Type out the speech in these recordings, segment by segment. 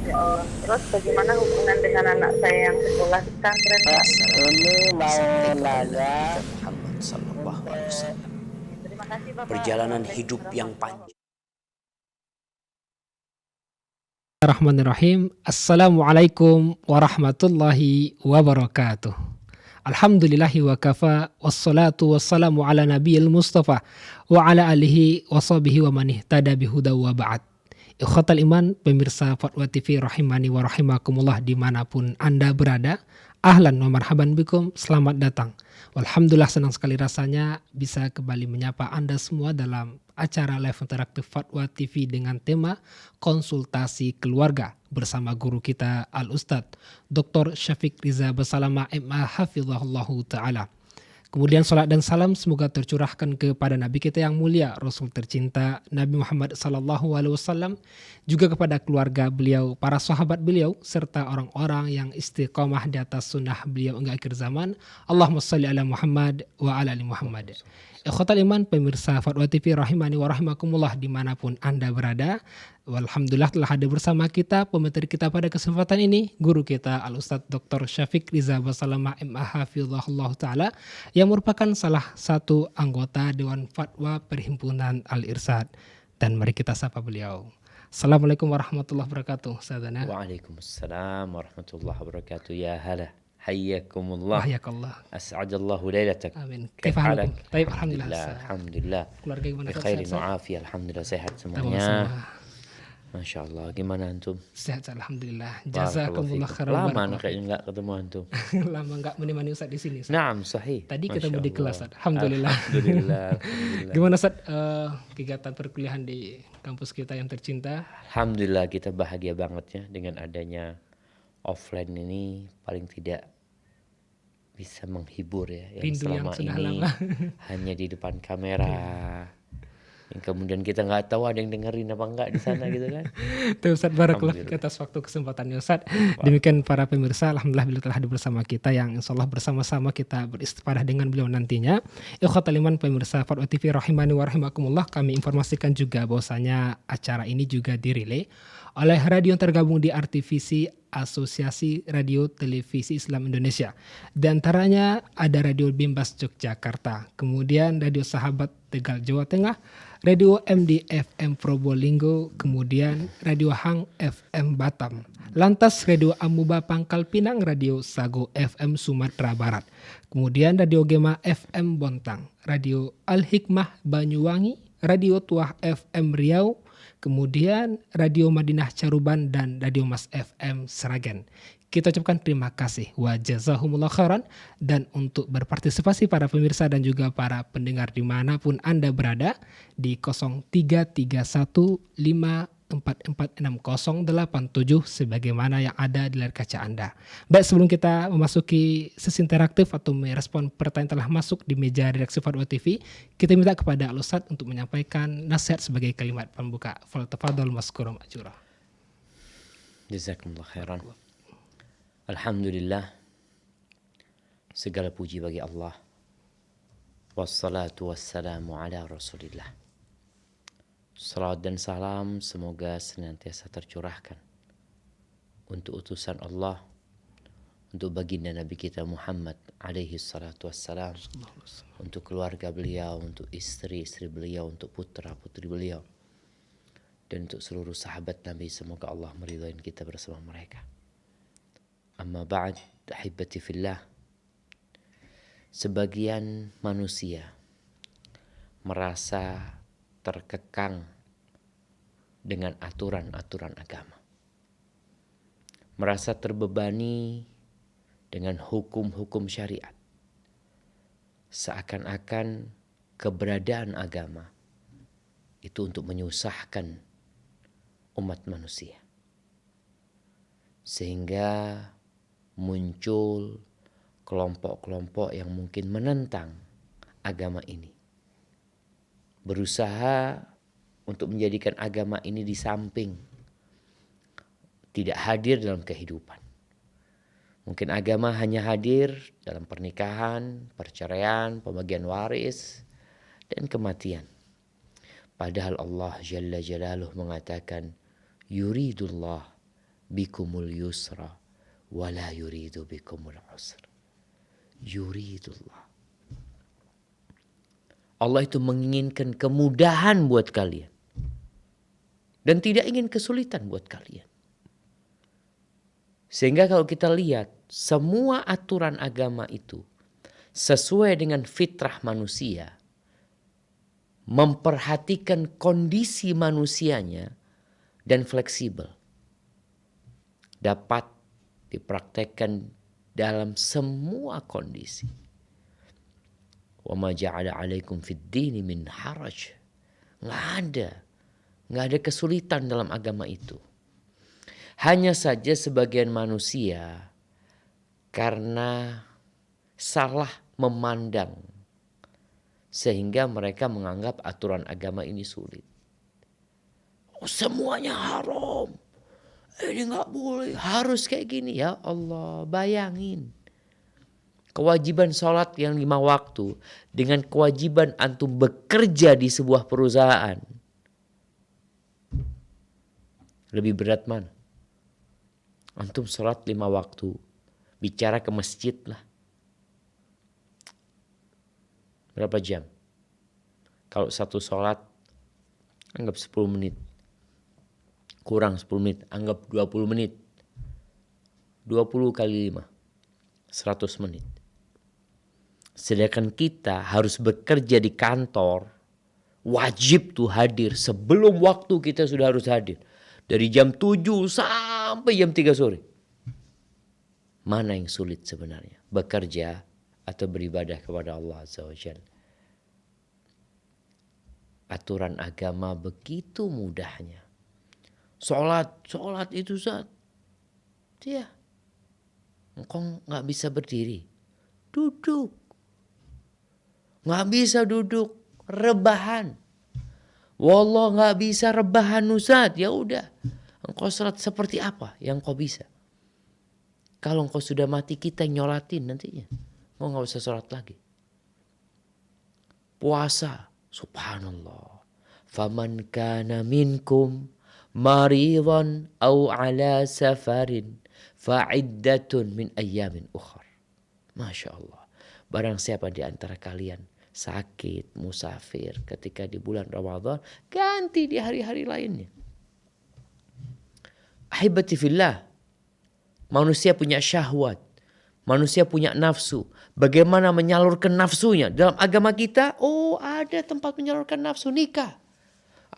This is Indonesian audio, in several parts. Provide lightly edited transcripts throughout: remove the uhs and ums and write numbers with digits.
Ya Allah. Terus bagaimana hubungan dengan anak saya yang sekolah di pesantren, Pak? Assalamualaikum Ini sampai mau kepada Nabi nanya kita Muhammad sallallahu alaihi Boleh. wasallam. Terima kasih, Bapak. Perjalanan Assalamualaikum hidup yang warahmatullahi panjang. wabarakatuh. Bismillahirrahmanirrahim. Assalamualaikum warahmatullahi wabarakatuh. Alhamdulillahi wa kafa wassalatu wassalamu ala nabiyil mustafa wa ala alihi wa sahbihi wa man ihtada bihuda wa ba'd. Ikhwatal iman, pemirsa Fatwa TV rahimani wa rahimakumullah dimanapun Anda berada. Ahlan wa marhaban bikum, selamat datang. Alhamdulillah senang sekali rasanya bisa kembali menyapa Anda semua dalam acara live interaktif Fatwa TV dengan tema konsultasi keluarga bersama guru kita Al-Ustadz Dr. Syafiq Riza Basalama MA Hafizahullahu Ta'ala. Kemudian salat dan salam semoga tercurahkan kepada Nabi kita yang mulia, Rasul tercinta Nabi Muhammad sallallahu alaihi wasallam, juga kepada keluarga beliau, para sahabat beliau, serta orang-orang yang istiqomah di atas sunnah beliau hingga akhir zaman. Allahumma shalli ala Muhammad wa ala ali Muhammad. Ikhwatal iman, pemirsa Fatwa TV rahimani wa rahimakumullah dimanapun Anda berada. Alhamdulillah telah hadir bersama kita pemateri kita pada kesempatan ini, guru kita Al-Ustadz Dr. Syafiq Riza Basalama MA Hafizahullah Ta'ala, yang merupakan salah satu anggota Dewan Fatwa Perhimpunan Al-Irsyad. Dan mari kita sapa beliau. Assalamualaikum warahmatullahi wabarakatuh, Ustazana. Waalaikumsalam warahmatullahi wabarakatuh. Ya hala, hayyakumullah, Wahyakallah. as'adallahu lailatak. Amin. Kaif Kaifa halak? halukum? Baik, alhamdulillah. Alhamdulillah. Keluarga gimana? Bi khairin wa afiyah. Alhamdulillah sehat Tambah semuanya. semua. Masya Allah. Gimana antum? Sehat, alhamdulillah. Barakallahu Jazakumullah fikum. khairan. Lama barakallahu kayaknya enggak ketemu antum. fikum. Lama enggak menemani Ustaz di sini, Ustaz. Naam, sahih. Tadi Masya ketemu di Allah. kelas, Ustaz. Alhamdulillah. Alhamdulillah. Alhamdulillah. Gimana, Ustaz, kegiatan perkuliahan di kampus kita yang tercinta? Alhamdulillah kita bahagia banget ya dengan adanya offline ini, paling tidak bisa menghibur ya yang Rindu yang selama sudah ini lama. hanya di depan kamera. Yang kemudian kita nggak tahu ada yang dengerin apa enggak di sana gitu kan. Tuh, Ustaz, barakallah Alhamdulillah. atas waktu kesempatannya, Ustaz. Demikian para pemirsa, alhamdulillah bila telah hadir bersama kita yang insyaallah bersama-sama kita beristifadah dengan beliau nantinya. Ikhwatal iman, pemirsa Fatwa TV rahimani wa rahimakumullah, kami informasikan juga bahwasanya acara ini juga dirilai oleh radio yang tergabung di RTVC, Asosiasi Radio Televisi Islam Indonesia. Di antaranya ada Radio Bimbas Yogyakarta, kemudian Radio Sahabat Tegal Jawa Tengah, Radio MDFM Probolinggo, kemudian Radio Hang FM Batam, lantas Radio Amuba Pangkal Pinang, Radio Sago FM Sumatera Barat, kemudian Radio Gema FM Bontang, Radio Al Hikmah Banyuwangi, Radio Tuah FM Riau, kemudian Radio Madinah Caruban, dan Radio Mas FM Seragen. Kita ucapkan terima kasih wa jazahumullah khairan. Dan untuk berpartisipasi para pemirsa dan juga para pendengar dimanapun Anda berada di 033154460087 sebagaimana yang ada di layar kaca Anda. Baik, sebelum kita memasuki sesi interaktif atau merespon pertanyaan telah masuk di meja redaksi Fatwa TV, kita minta kepada Al-Ustadz untuk menyampaikan nasihat sebagai kalimat pembuka. Faltafadhal maskurum ajura. Jazakumullah khairan. Alhamdulillah, segala puji bagi Allah. Wassalatu wassalamu ala Rasulillah. Salat dan salam semoga senantiasa tercurahkan untuk utusan Allah, untuk baginda Nabi kita Muhammad alaihi salatu wassalam, untuk keluarga beliau, untuk istri-istri beliau, untuk putra-putri beliau, dan untuk seluruh sahabat Nabi. Semoga Allah meridhai kita bersama mereka. Amma ba'd, ahibati fillah. Sebagian manusia merasa terkekang dengan aturan-aturan agama. Merasa terbebani dengan hukum-hukum syariat. Seakan-akan keberadaan agama itu untuk menyusahkan umat manusia. Sehingga muncul kelompok-kelompok yang mungkin menentang agama ini. Berusaha untuk menjadikan agama ini di samping, tidak hadir dalam kehidupan. Mungkin agama hanya hadir dalam pernikahan, perceraian, pembagian waris, dan kematian. Padahal Allah Jalla Jalaluh mengatakan, yuridullah bikumul yusra wa la yuridu bikumul usra. Yuridullah. Allah itu menginginkan kemudahan buat kalian. Dan tidak ingin kesulitan buat kalian. Sehingga kalau kita lihat semua aturan agama itu sesuai dengan fitrah manusia. Memperhatikan kondisi manusianya dan fleksibel. Dapat dipraktekkan dalam semua kondisi. Wa ma ja'ala 'alaikum fid dini min haraj. Nggak ada kesulitan dalam agama itu. Hanya saja sebagian manusia karena salah memandang sehingga mereka menganggap aturan agama ini sulit. Oh, semuanya haram. Ini nggak boleh. Harus kayak gini. Ya Allah, bayangin. Kewajiban sholat yang 5 waktu dengan kewajiban antum bekerja di sebuah perusahaan. Lebih berat mana? Antum sholat 5 waktu. Bicara ke masjid lah. Berapa jam? Kalau satu sholat, anggap 10 menit. Kurang 10 menit, anggap 20 menit. 20 kali 5, 100 menit. Sedangkan kita harus bekerja di kantor, wajib tuh hadir. Sebelum waktu kita sudah harus hadir. Dari jam 7 sampai jam 3 sore. Mana yang sulit sebenarnya? Bekerja atau beribadah kepada Allah Azza wa Jalla. Aturan agama begitu mudahnya. Sholat itu Ustaz. Ya. Engkau gak bisa berdiri. Duduk. Gak bisa duduk. Rebahan. Wallah gak bisa rebahan Ustaz. Ya udah. Engkau sholat seperti apa yang kau bisa. Kalau engkau sudah mati kita yang nyolatin nantinya. Oh gak usah sholat lagi. Puasa. Subhanallah. Faman kana minkum maridan au ala safarin fa'iddatun min ayyamin ukhar. Masya Allah. Barang siapa di antara kalian sakit, musafir ketika di bulan Ramadan, ganti di hari-hari lainnya. Ahibati fillah. Manusia punya syahwat. Manusia punya nafsu. Bagaimana menyalurkan nafsunya? Dalam agama kita, oh ada tempat menyalurkan nafsu, nikah.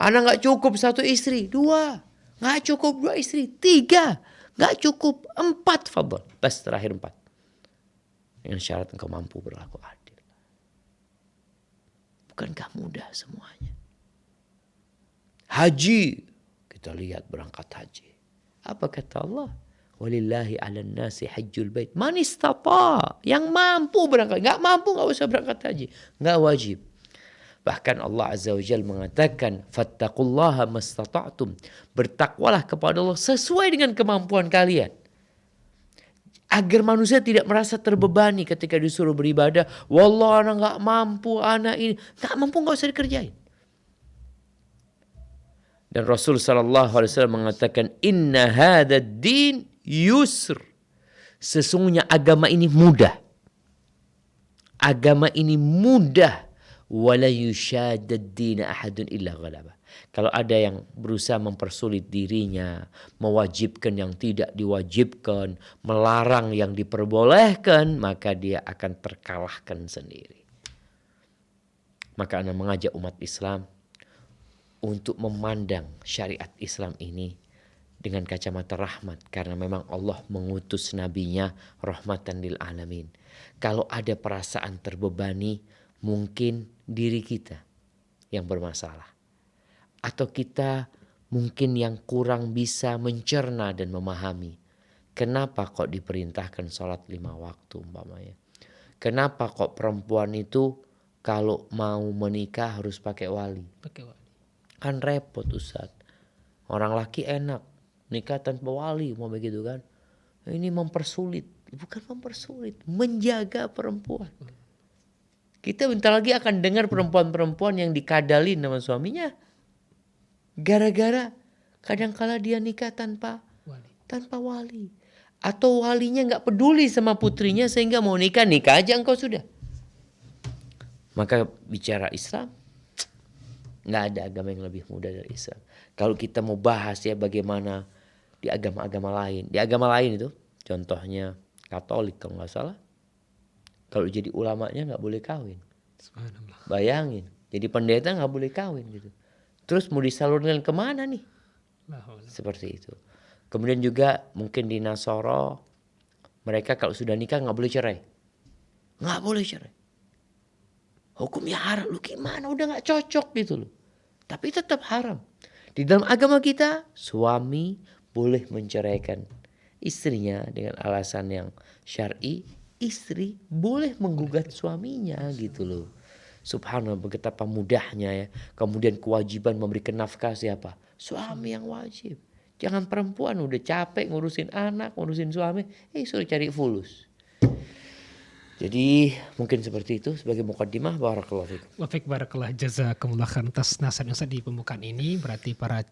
Anak gak cukup 1 istri, 2. Gak cukup 2 istri, 3. Gak cukup 4, fadhal. Bas terakhir 4. Dengan syarat engkau mampu berlaku adil. Bukankah mudah semuanya? Haji. Kita lihat berangkat haji. Apa kata Allah? Walillahi 'alan nasi hajjul bait man istata, yang mampu berangkat. Enggak mampu enggak usah berangkat haji, enggak wajib. Bahkan Allah Azza wa Jalla mengatakan fattaqullaha mastata'tum, bertakwalah kepada Allah sesuai dengan kemampuan kalian. Agar manusia tidak merasa terbebani ketika disuruh beribadah. Wallah anak enggak mampu, anak ini enggak mampu, enggak usah dikerjain. Dan Rasul sallallahu alaihi wasallam mengatakan inna hadzal din yusr. Sesungguhnya agama ini mudah. Agama ini mudah. Wala yushaddad din ahadun illa ghalabah. Kalau ada yang berusaha mempersulit dirinya, mewajibkan yang tidak diwajibkan, melarang yang diperbolehkan, maka dia akan terkalahkan sendiri. Maka Anda mengajak umat Islam untuk memandang syariat Islam ini dengan kacamata rahmat. Karena memang Allah mengutus nabinya rahmatan lil alamin. Kalau ada perasaan terbebani, mungkin diri kita yang bermasalah. Atau kita mungkin yang kurang bisa mencerna dan memahami. Kenapa kok diperintahkan sholat 5 waktu umpamanya? Kenapa kok perempuan itu kalau mau menikah harus pakai wali? Kan repot Ustaz. Orang laki enak nikah tanpa wali mau begitu kan. Ini mempersulit. Bukan mempersulit, menjaga perempuan. Kita bentar lagi akan dengar perempuan-perempuan yang dikadalin sama suaminya. Gara-gara kadangkala dia nikah tanpa tanpa wali. Atau walinya nggak peduli sama putrinya sehingga mau nikah aja engkau sudah. Maka bicara Islam, nggak ada agama yang lebih mudah dari Islam. Kalau kita mau bahas ya bagaimana di agama-agama lain. Di agama lain itu contohnya Katolik kalau nggak salah. Kalau jadi ulamanya nggak boleh kawin. Subhanallah. Bayangin, jadi pendeta nggak boleh kawin gitu. Terus mau disalurkan kemana nih? Seperti itu. Kemudian juga mungkin di Nasoro, mereka kalau sudah nikah nggak boleh cerai. Nggak boleh cerai. Hukumnya haram. Lu gimana? Udah nggak cocok gitu loh. Tapi tetap haram. Di dalam agama kita, suami boleh menceraikan istrinya dengan alasan yang syar'i. Istri boleh menggugat suaminya gitu loh. Subhanallah, betapa mudahnya ya. Kemudian kewajiban memberikan nafkah siapa? Suami yang wajib. Jangan perempuan udah capek ngurusin anak, ngurusin suami, suruh cari fulus. Jadi mungkin seperti itu sebagai mukaddimah. Barakallahu fikum. Wafik barakallah jazakumullah khairan atas nasihat Ustaz di pembukaan ini. Berarti para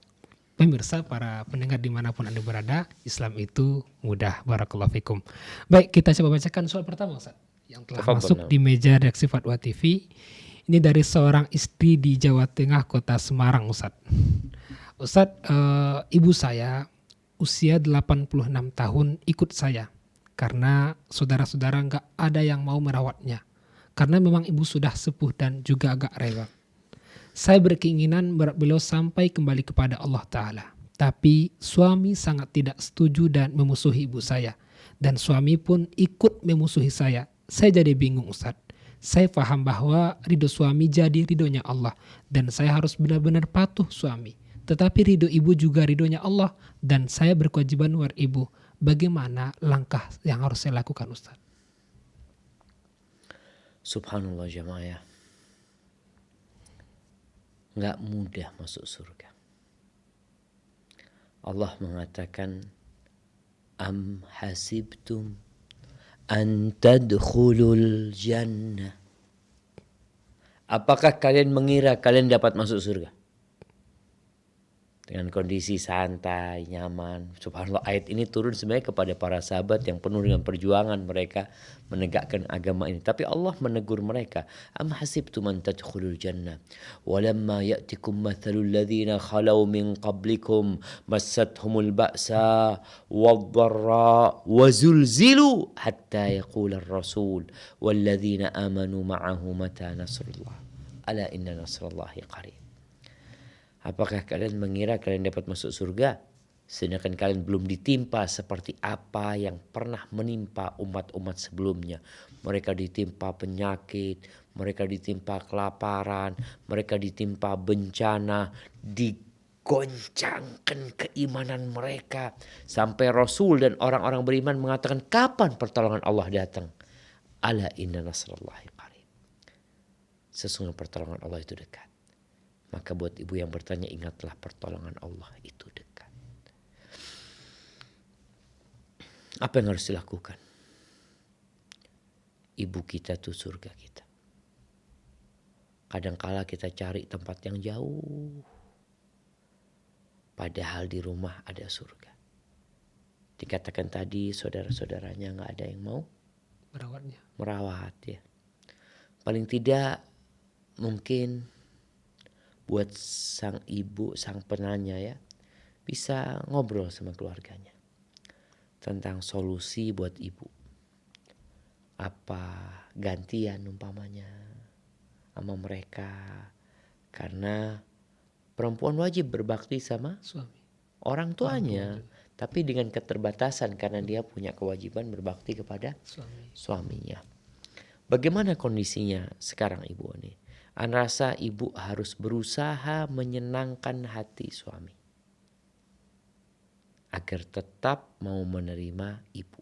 pemirsa, para pendengar dimanapun Anda berada, Islam itu mudah. Barakallahu fikum. Baik, kita coba bacakan soal pertama Ustaz yang telah masuk di meja redaksi Fatwa TV. Ini dari seorang istri di Jawa Tengah, kota Semarang Ustaz. Ustaz, ibu saya usia 86 tahun ikut saya karena saudara-saudara nggak ada yang mau merawatnya. Karena memang ibu sudah sepuh dan juga agak rewel. Saya berkeinginan beliau sampai kembali kepada Allah Ta'ala. Tapi suami sangat tidak setuju dan memusuhi ibu saya. Dan suami pun ikut memusuhi saya. Saya jadi bingung Ustaz. Saya paham bahwa ridho suami jadi ridhonya Allah. Dan saya harus benar-benar patuh suami. Tetapi ridho ibu juga ridhonya Allah. Dan saya berkewajiban luar ibu. Bagaimana langkah yang harus saya lakukan Ustaz? Subhanallah jamaah ya. Nggak mudah masuk surga. Allah mengatakan, Am hasibtum an tadkhulul jannah. Apakah kalian mengira kalian dapat masuk surga? Dengan kondisi santai, nyaman. Subhanallah, ayat ini turun sebenarnya kepada para sahabat yang penuh dengan perjuangan mereka menegakkan agama ini. Tapi Allah menegur mereka. Am hasibtum an tadkhulul jannah walamma ya'tikum mathalul ladzina khalau min qablikum massathumul ba'sa wadh-dharra wa zulzilu hatta yaqula ar-rasul wal ladzina amanu ma'ahu mata nasrullah. Ala inna nasrallahi qarib. Apakah kalian mengira kalian dapat masuk surga? Sedangkan kalian belum ditimpa seperti apa yang pernah menimpa umat-umat sebelumnya. Mereka ditimpa penyakit, mereka ditimpa kelaparan, mereka ditimpa bencana, digoncangkan keimanan mereka. Sampai Rasul dan orang-orang beriman mengatakan, kapan pertolongan Allah datang? Ala inna nasrallahi qarib. Sesungguhnya pertolongan Allah itu dekat. Maka buat ibu yang bertanya, ingatlah pertolongan Allah itu dekat. Apa yang harus dilakukan? Ibu kita tuh surga kita. Kadangkala kita cari tempat yang jauh. Padahal di rumah ada surga. Dikatakan tadi saudara-saudaranya gak ada yang mau merawat ya. Paling tidak mungkin buat sang ibu, sang penanya ya, bisa ngobrol sama keluarganya tentang solusi buat ibu. Apa gantian umpamanya sama mereka. Karena perempuan wajib berbakti sama Suami. orang tuanya. Tapi dengan keterbatasan karena dia punya kewajiban berbakti kepada suaminya. Bagaimana kondisinya sekarang ibu ini? Anda rasa ibu harus berusaha menyenangkan hati suami agar tetap mau menerima ibu.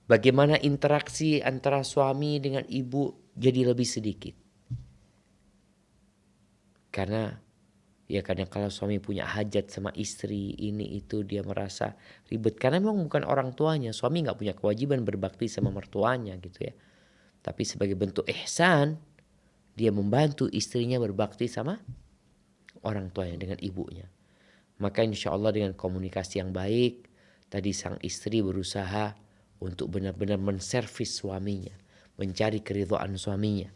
Bagaimana interaksi antara suami dengan ibu jadi lebih sedikit. Karena ya kadang kalau suami punya hajat sama istri ini itu dia merasa ribet. Karena memang bukan orang tuanya. Suami gak punya kewajiban berbakti sama mertuanya gitu ya. Tapi sebagai bentuk ihsan, dia membantu istrinya berbakti sama orang tuanya dengan ibunya. Maka insya Allah dengan komunikasi yang baik, tadi sang istri berusaha untuk benar-benar menservis suaminya, mencari keridhaan suaminya.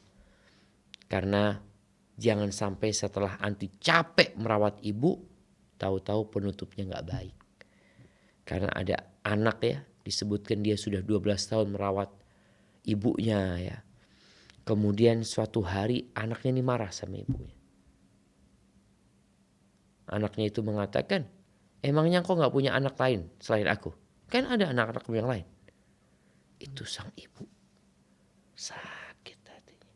Karena jangan sampai setelah anti capek merawat ibu, tahu-tahu penutupnya nggak baik. Karena ada anak ya, disebutkan dia sudah 12 tahun merawat ibunya ya. Kemudian suatu hari anaknya ini marah sama ibunya. Anaknya itu mengatakan, emangnya kau nggak punya anak lain selain aku? Kan ada anak-anak yang lain. Itu sang ibu sakit hatinya.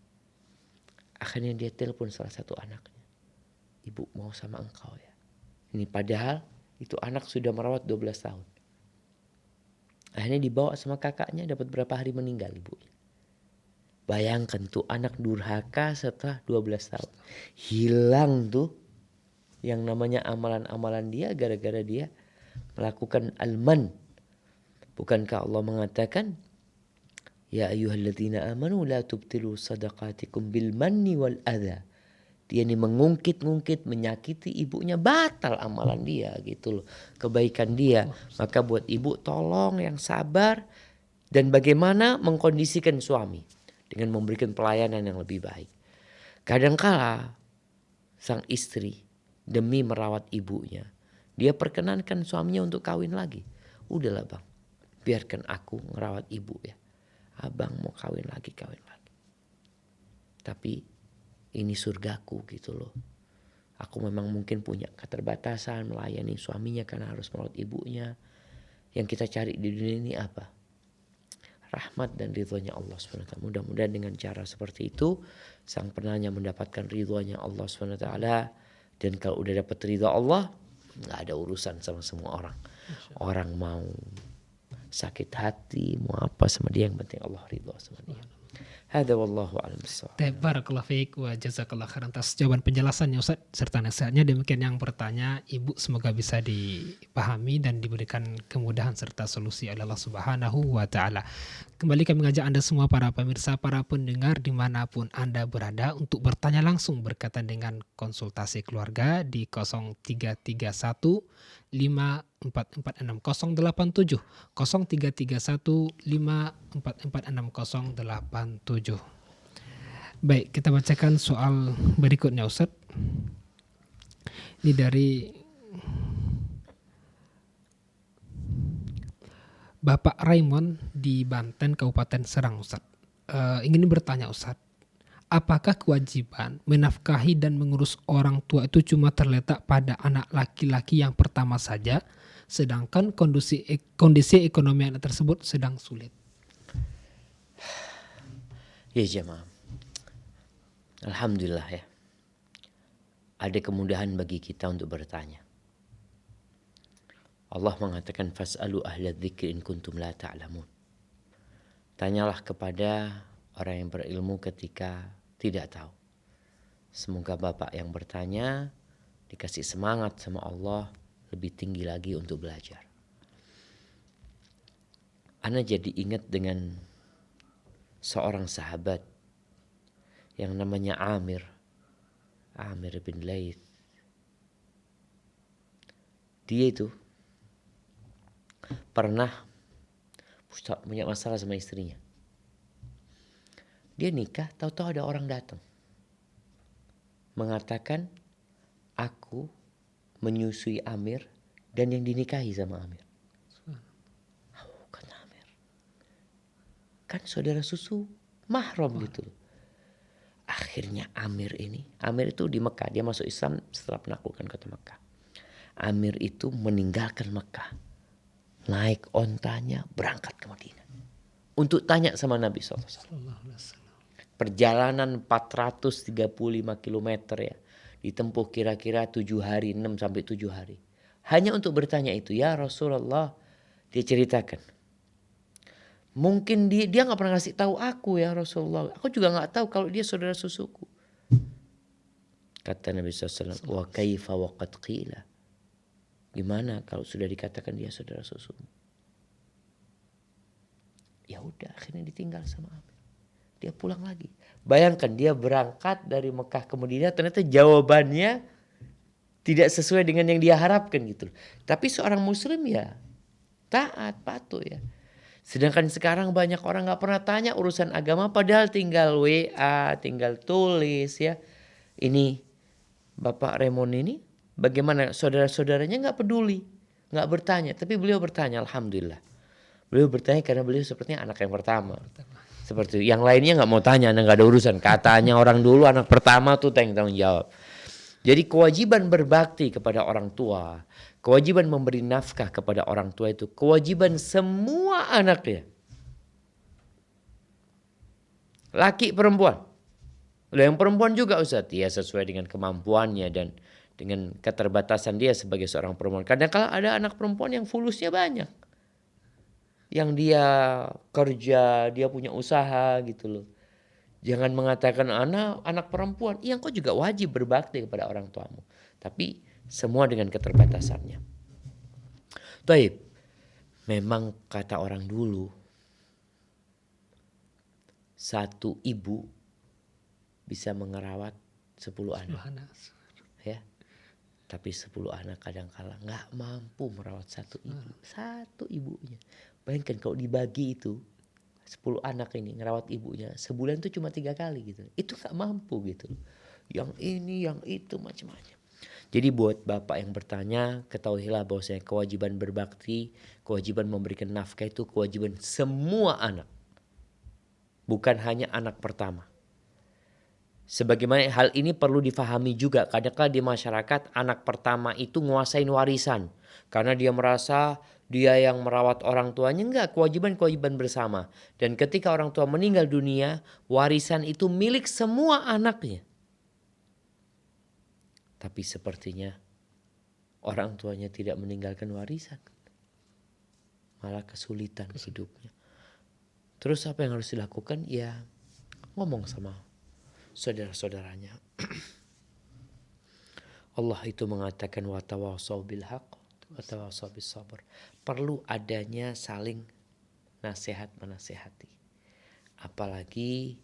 Akhirnya dia telepon salah satu anaknya. Ibu mau sama engkau ya. Ini padahal itu anak sudah merawat 12 tahun. Akhirnya dibawa sama kakaknya, dapat berapa hari meninggal ibunya. Bayangkan tuh anak durhaka setelah 12 tahun. Hilang tuh yang namanya amalan-amalan dia gara-gara dia melakukan alman. Bukankah Allah mengatakan, ya ayyuhalladzina amanu la tubtilu sadaqatikum bil manni wal adha. Dia ini mengungkit-ungkit, menyakiti ibunya, batal amalan dia gitu loh. Kebaikan dia. Maka buat ibu tolong yang sabar. Dan bagaimana mengkondisikan suami. Dengan memberikan pelayanan yang lebih baik. Kadangkala sang istri demi merawat ibunya, dia perkenankan suaminya untuk kawin lagi. Udahlah bang, biarkan aku ngerawat ibu ya. Abang mau kawin lagi. Tapi ini surgaku gitu loh. Aku memang mungkin punya keterbatasan melayani suaminya karena harus merawat ibunya. Yang kita cari di dunia ini apa? Rahmat dan ridhonya Allah SWT. Mudah-mudahan dengan cara seperti itu sang penanya mendapatkan ridhonya Allah SWT. Dan kalau udah dapat ridho Allah, gak ada urusan sama semua orang. Orang mau sakit hati, mau apa sama dia, yang penting Allah ridho sama dia. Hada wallahu a'lam bishawab. Barakallahu fiik wa jazakallahu khairan atas jawaban penjelasannya Ustaz serta nasihatnya. Demikian yang bertanya, Ibu semoga bisa dipahami dan diberikan kemudahan serta solusi oleh Allah Subhanahu wa taala. Kembali kami mengajak Anda semua para pemirsa, para pendengar dimanapun Anda berada untuk bertanya langsung berkaitan dengan konsultasi keluarga di 0331 5446 087 0331 5446 087. Baik, kita bacakan soal berikutnya Ustaz. Ini dari Bapak Raymond di Banten, Kabupaten Serang Ustaz. Ingin bertanya Ustaz, apakah kewajiban menafkahi dan mengurus orang tua itu cuma terletak pada anak laki-laki yang pertama saja, sedangkan kondisi ekonomi anak tersebut sedang sulit? Ya jemaah, alhamdulillah ya, ada kemudahan bagi kita untuk bertanya. Allah mengatakan fas'alu ahla dzikri in kuntum la ta'lamun. Tanyalah kepada orang yang berilmu ketika tidak tahu. Semoga Bapak yang bertanya dikasih semangat sama Allah lebih tinggi lagi untuk belajar. Ana jadi ingat dengan seorang sahabat yang namanya Amir bin Laith. Dia itu pernah punya masalah sama istrinya. Dia nikah, tahu-tahu ada orang datang mengatakan, aku menyusui Amir dan yang dinikahi sama Amir. Kata Amir, kan saudara susu mahram gitu. Akhirnya Amir itu di Mekah, dia masuk Islam setelah menaklukkan kota Mekah. Amir itu meninggalkan Mekah, naik ontanya berangkat ke Madinah untuk tanya sama Nabi SAW. Perjalanan 435 km ya, ditempuh kira-kira 7 hari, 6 sampai 7 hari. Hanya untuk bertanya itu, ya Rasulullah, dia ceritakan. Mungkin dia nggak pernah ngasih tahu aku ya Rasulullah. Aku juga nggak tahu kalau dia saudara susuku. Kata Nabi SAW, wa kaifa wa qad qila. Gimana kalau sudah dikatakan dia saudara susumu? Ya udah, akhirnya ditinggal sama Amir. Dia pulang lagi. Bayangkan dia berangkat dari Mekah ke Madinah, ternyata jawabannya tidak sesuai dengan yang dia harapkan gitu. Tapi seorang muslim ya taat, patuh ya. Sedangkan sekarang banyak orang nggak pernah tanya urusan agama, padahal tinggal WA, tinggal tulis ya. Ini Bapak Raymond ini bagaimana, saudara-saudaranya nggak peduli, nggak bertanya. Tapi beliau bertanya, alhamdulillah. Beliau bertanya karena beliau sepertinya anak yang pertama. Seperti itu. Yang lainnya nggak mau tanya, nggak ada urusan. Katanya orang dulu anak pertama tuh tanggung jawab. Jadi kewajiban berbakti kepada orang tua, kewajiban memberi nafkah kepada orang tua itu kewajiban semua anaknya. Laki perempuan. Yang perempuan juga Ustaz, ya sesuai dengan kemampuannya dan dengan keterbatasan dia sebagai seorang perempuan. Kadang-kala ada anak perempuan yang fulusnya banyak. Yang dia kerja, dia punya usaha gitu loh. Jangan mengatakan anak perempuan, iya engkau juga wajib berbakti kepada orang tuamu. Tapi semua dengan keterbatasannya. Taib, memang kata orang dulu, satu ibu bisa mengerawat 10 anak. Ya. Tapi 10 anak kadang-kala nggak mampu merawat satu ibu. Satu ibunya. Bayangkan kalau dibagi itu, 10 anak ini ngerawat ibunya sebulan tuh cuma 3 kali gitu. Itu gak mampu gitu. Yang ini, yang itu macam-macam. Jadi buat bapak yang bertanya, ketahuilah bahwasanya kewajiban berbakti, kewajiban memberikan nafkah itu kewajiban semua anak. Bukan hanya anak pertama. Sebagaimana hal ini perlu difahami juga. Kadang-kadang di masyarakat anak pertama itu nguasain warisan. Karena dia merasa dia yang merawat orang tuanya. Enggak, kewajiban-kewajiban bersama. Dan ketika orang tua meninggal dunia, warisan itu milik semua anaknya. Tapi sepertinya orang tuanya tidak meninggalkan warisan. Malah kesulitan hidupnya. Terus apa yang harus dilakukan? Ya ngomong sama saudara-saudaranya. Allah itu mengatakan wa tawassaw bil haqq wa tawassaw bis sabr. Perlu adanya saling nasihat menasihati. Apalagi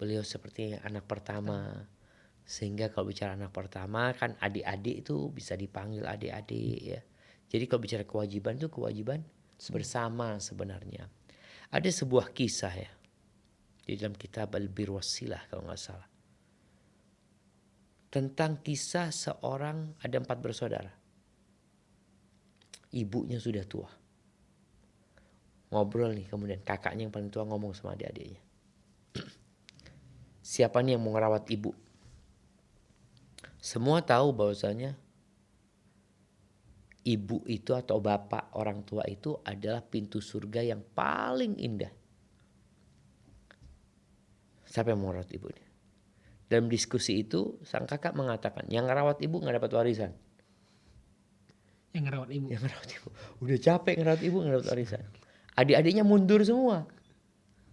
beliau seperti anak pertama. Sehingga kalau bicara anak pertama kan adik-adik itu bisa dipanggil adik-adik ya. Jadi kalau bicara kewajiban itu kewajiban bersama sebenarnya. Ada sebuah kisah ya. Di dalam kitab Al-Bir Wassilah kalau nggak salah. Tentang kisah seorang, ada 4 bersaudara. Ibunya sudah tua. Ngobrol nih kemudian kakaknya yang paling tua ngomong sama adik-adiknya. Siapa nih yang mau ngerawat ibu? Semua tahu bahwasanya ibu itu atau bapak orang tua itu adalah pintu surga yang paling indah. Siapa yang mau merawat ibunya? Dalam diskusi itu sang kakak mengatakan yang ngerawat ibu gak dapat warisan. Yang ngerawat ibu. Yang ngerawat ibu. Udah capek ngerawat ibu gak dapat warisan. Adik-adiknya mundur semua.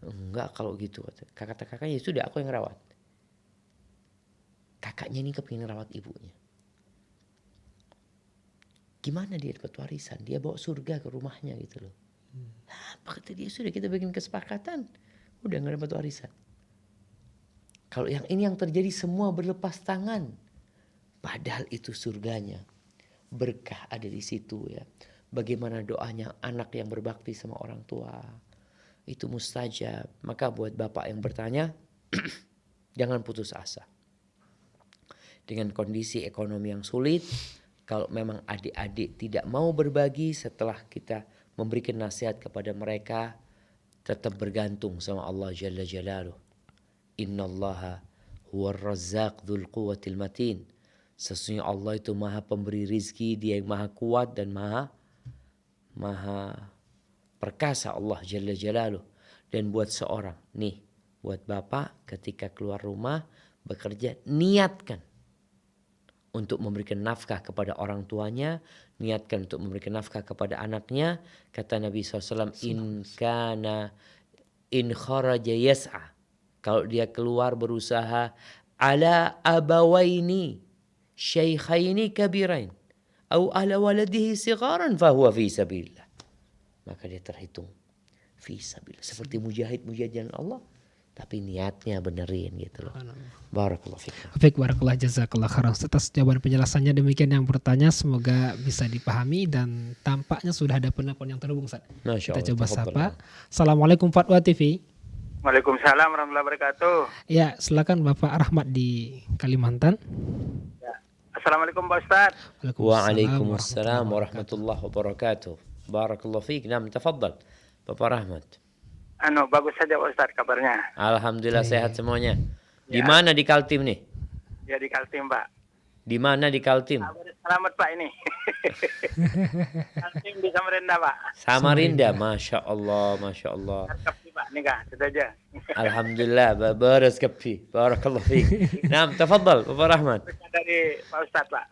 Enggak kalau gitu. Kata kakaknya sudah aku yang ngerawat. Kakaknya ini kepingin ngerawat ibunya. Gimana dia dapat warisan? Dia bawa surga ke rumahnya gitu loh. Apa kata dia, sudah kita bikin kesepakatan. Udah gak dapat warisan. Kalau yang ini yang terjadi semua berlepas tangan. Padahal itu surganya. Berkah ada di situ ya. Bagaimana doanya anak yang berbakti sama orang tua. Itu mustajab. Maka buat bapak yang bertanya, jangan putus asa. Dengan kondisi ekonomi yang sulit, kalau memang adik-adik tidak mau berbagi setelah kita memberikan nasihat kepada mereka, tetap bergantung sama Allah Jalla Jalaluh. Innallaha huwar razzaq dzul quwwatil matin. Sesungguhnya Allah itu maha pemberi rizki, dia yang maha kuat dan maha perkasa Allah Jalla Jalaluh. Dan buat seorang, nih buat bapak ketika keluar rumah bekerja, niatkan untuk memberikan nafkah kepada orang tuanya, niatkan untuk memberikan nafkah kepada anaknya. Kata Nabi SAW, in kharaja yas'a. Kalau dia keluar berusaha, ala abawaini syaikhaini kabirain, au ala waladihi sigharan fahuwa fi sabilillah. Maka dia terhitung fi sabilillah. Seperti mujahid jalan Allah. tapi niatnya benerin gitu loh. Barakallahu fikum. Baik, barakallah, jazakallah khairan Ustaz atas jawaban penjelasannya. Demikian yang bertanya, semoga bisa dipahami dan tampaknya sudah ada penelpon yang terhubung Ustaz. Masya Kita Allah, coba tafadhal. sapa. Assalamualaikum Fatwa TV. Waalaikumsalam warahmatullahi wabarakatuh. Ya, silakan Bapak Rahmat di Kalimantan. Ya. Assalamualaikum Pak Ustadz. Waalaikumsalam warahmatullahi wabarakatuh. Barakallahu fiik. Nam, tafadhal. Bapak Rahmat. Bagus saja Pak Ustadz kabarnya. Alhamdulillah sehat semuanya. Di Ya. mana di Kaltim nih? Ya di Kaltim Pak. Di mana di Kaltim? Selamat Pak ini. Kaltim di Samarinda Pak. Samarinda, masya Allah, masya Allah. Kapti Pak, nikah itu aja. Alhamdulillah, baras kafi. Barakallahu fiik. Nam, tafadhal Bapak Rahmat. Dari Pak Ustadz Pak.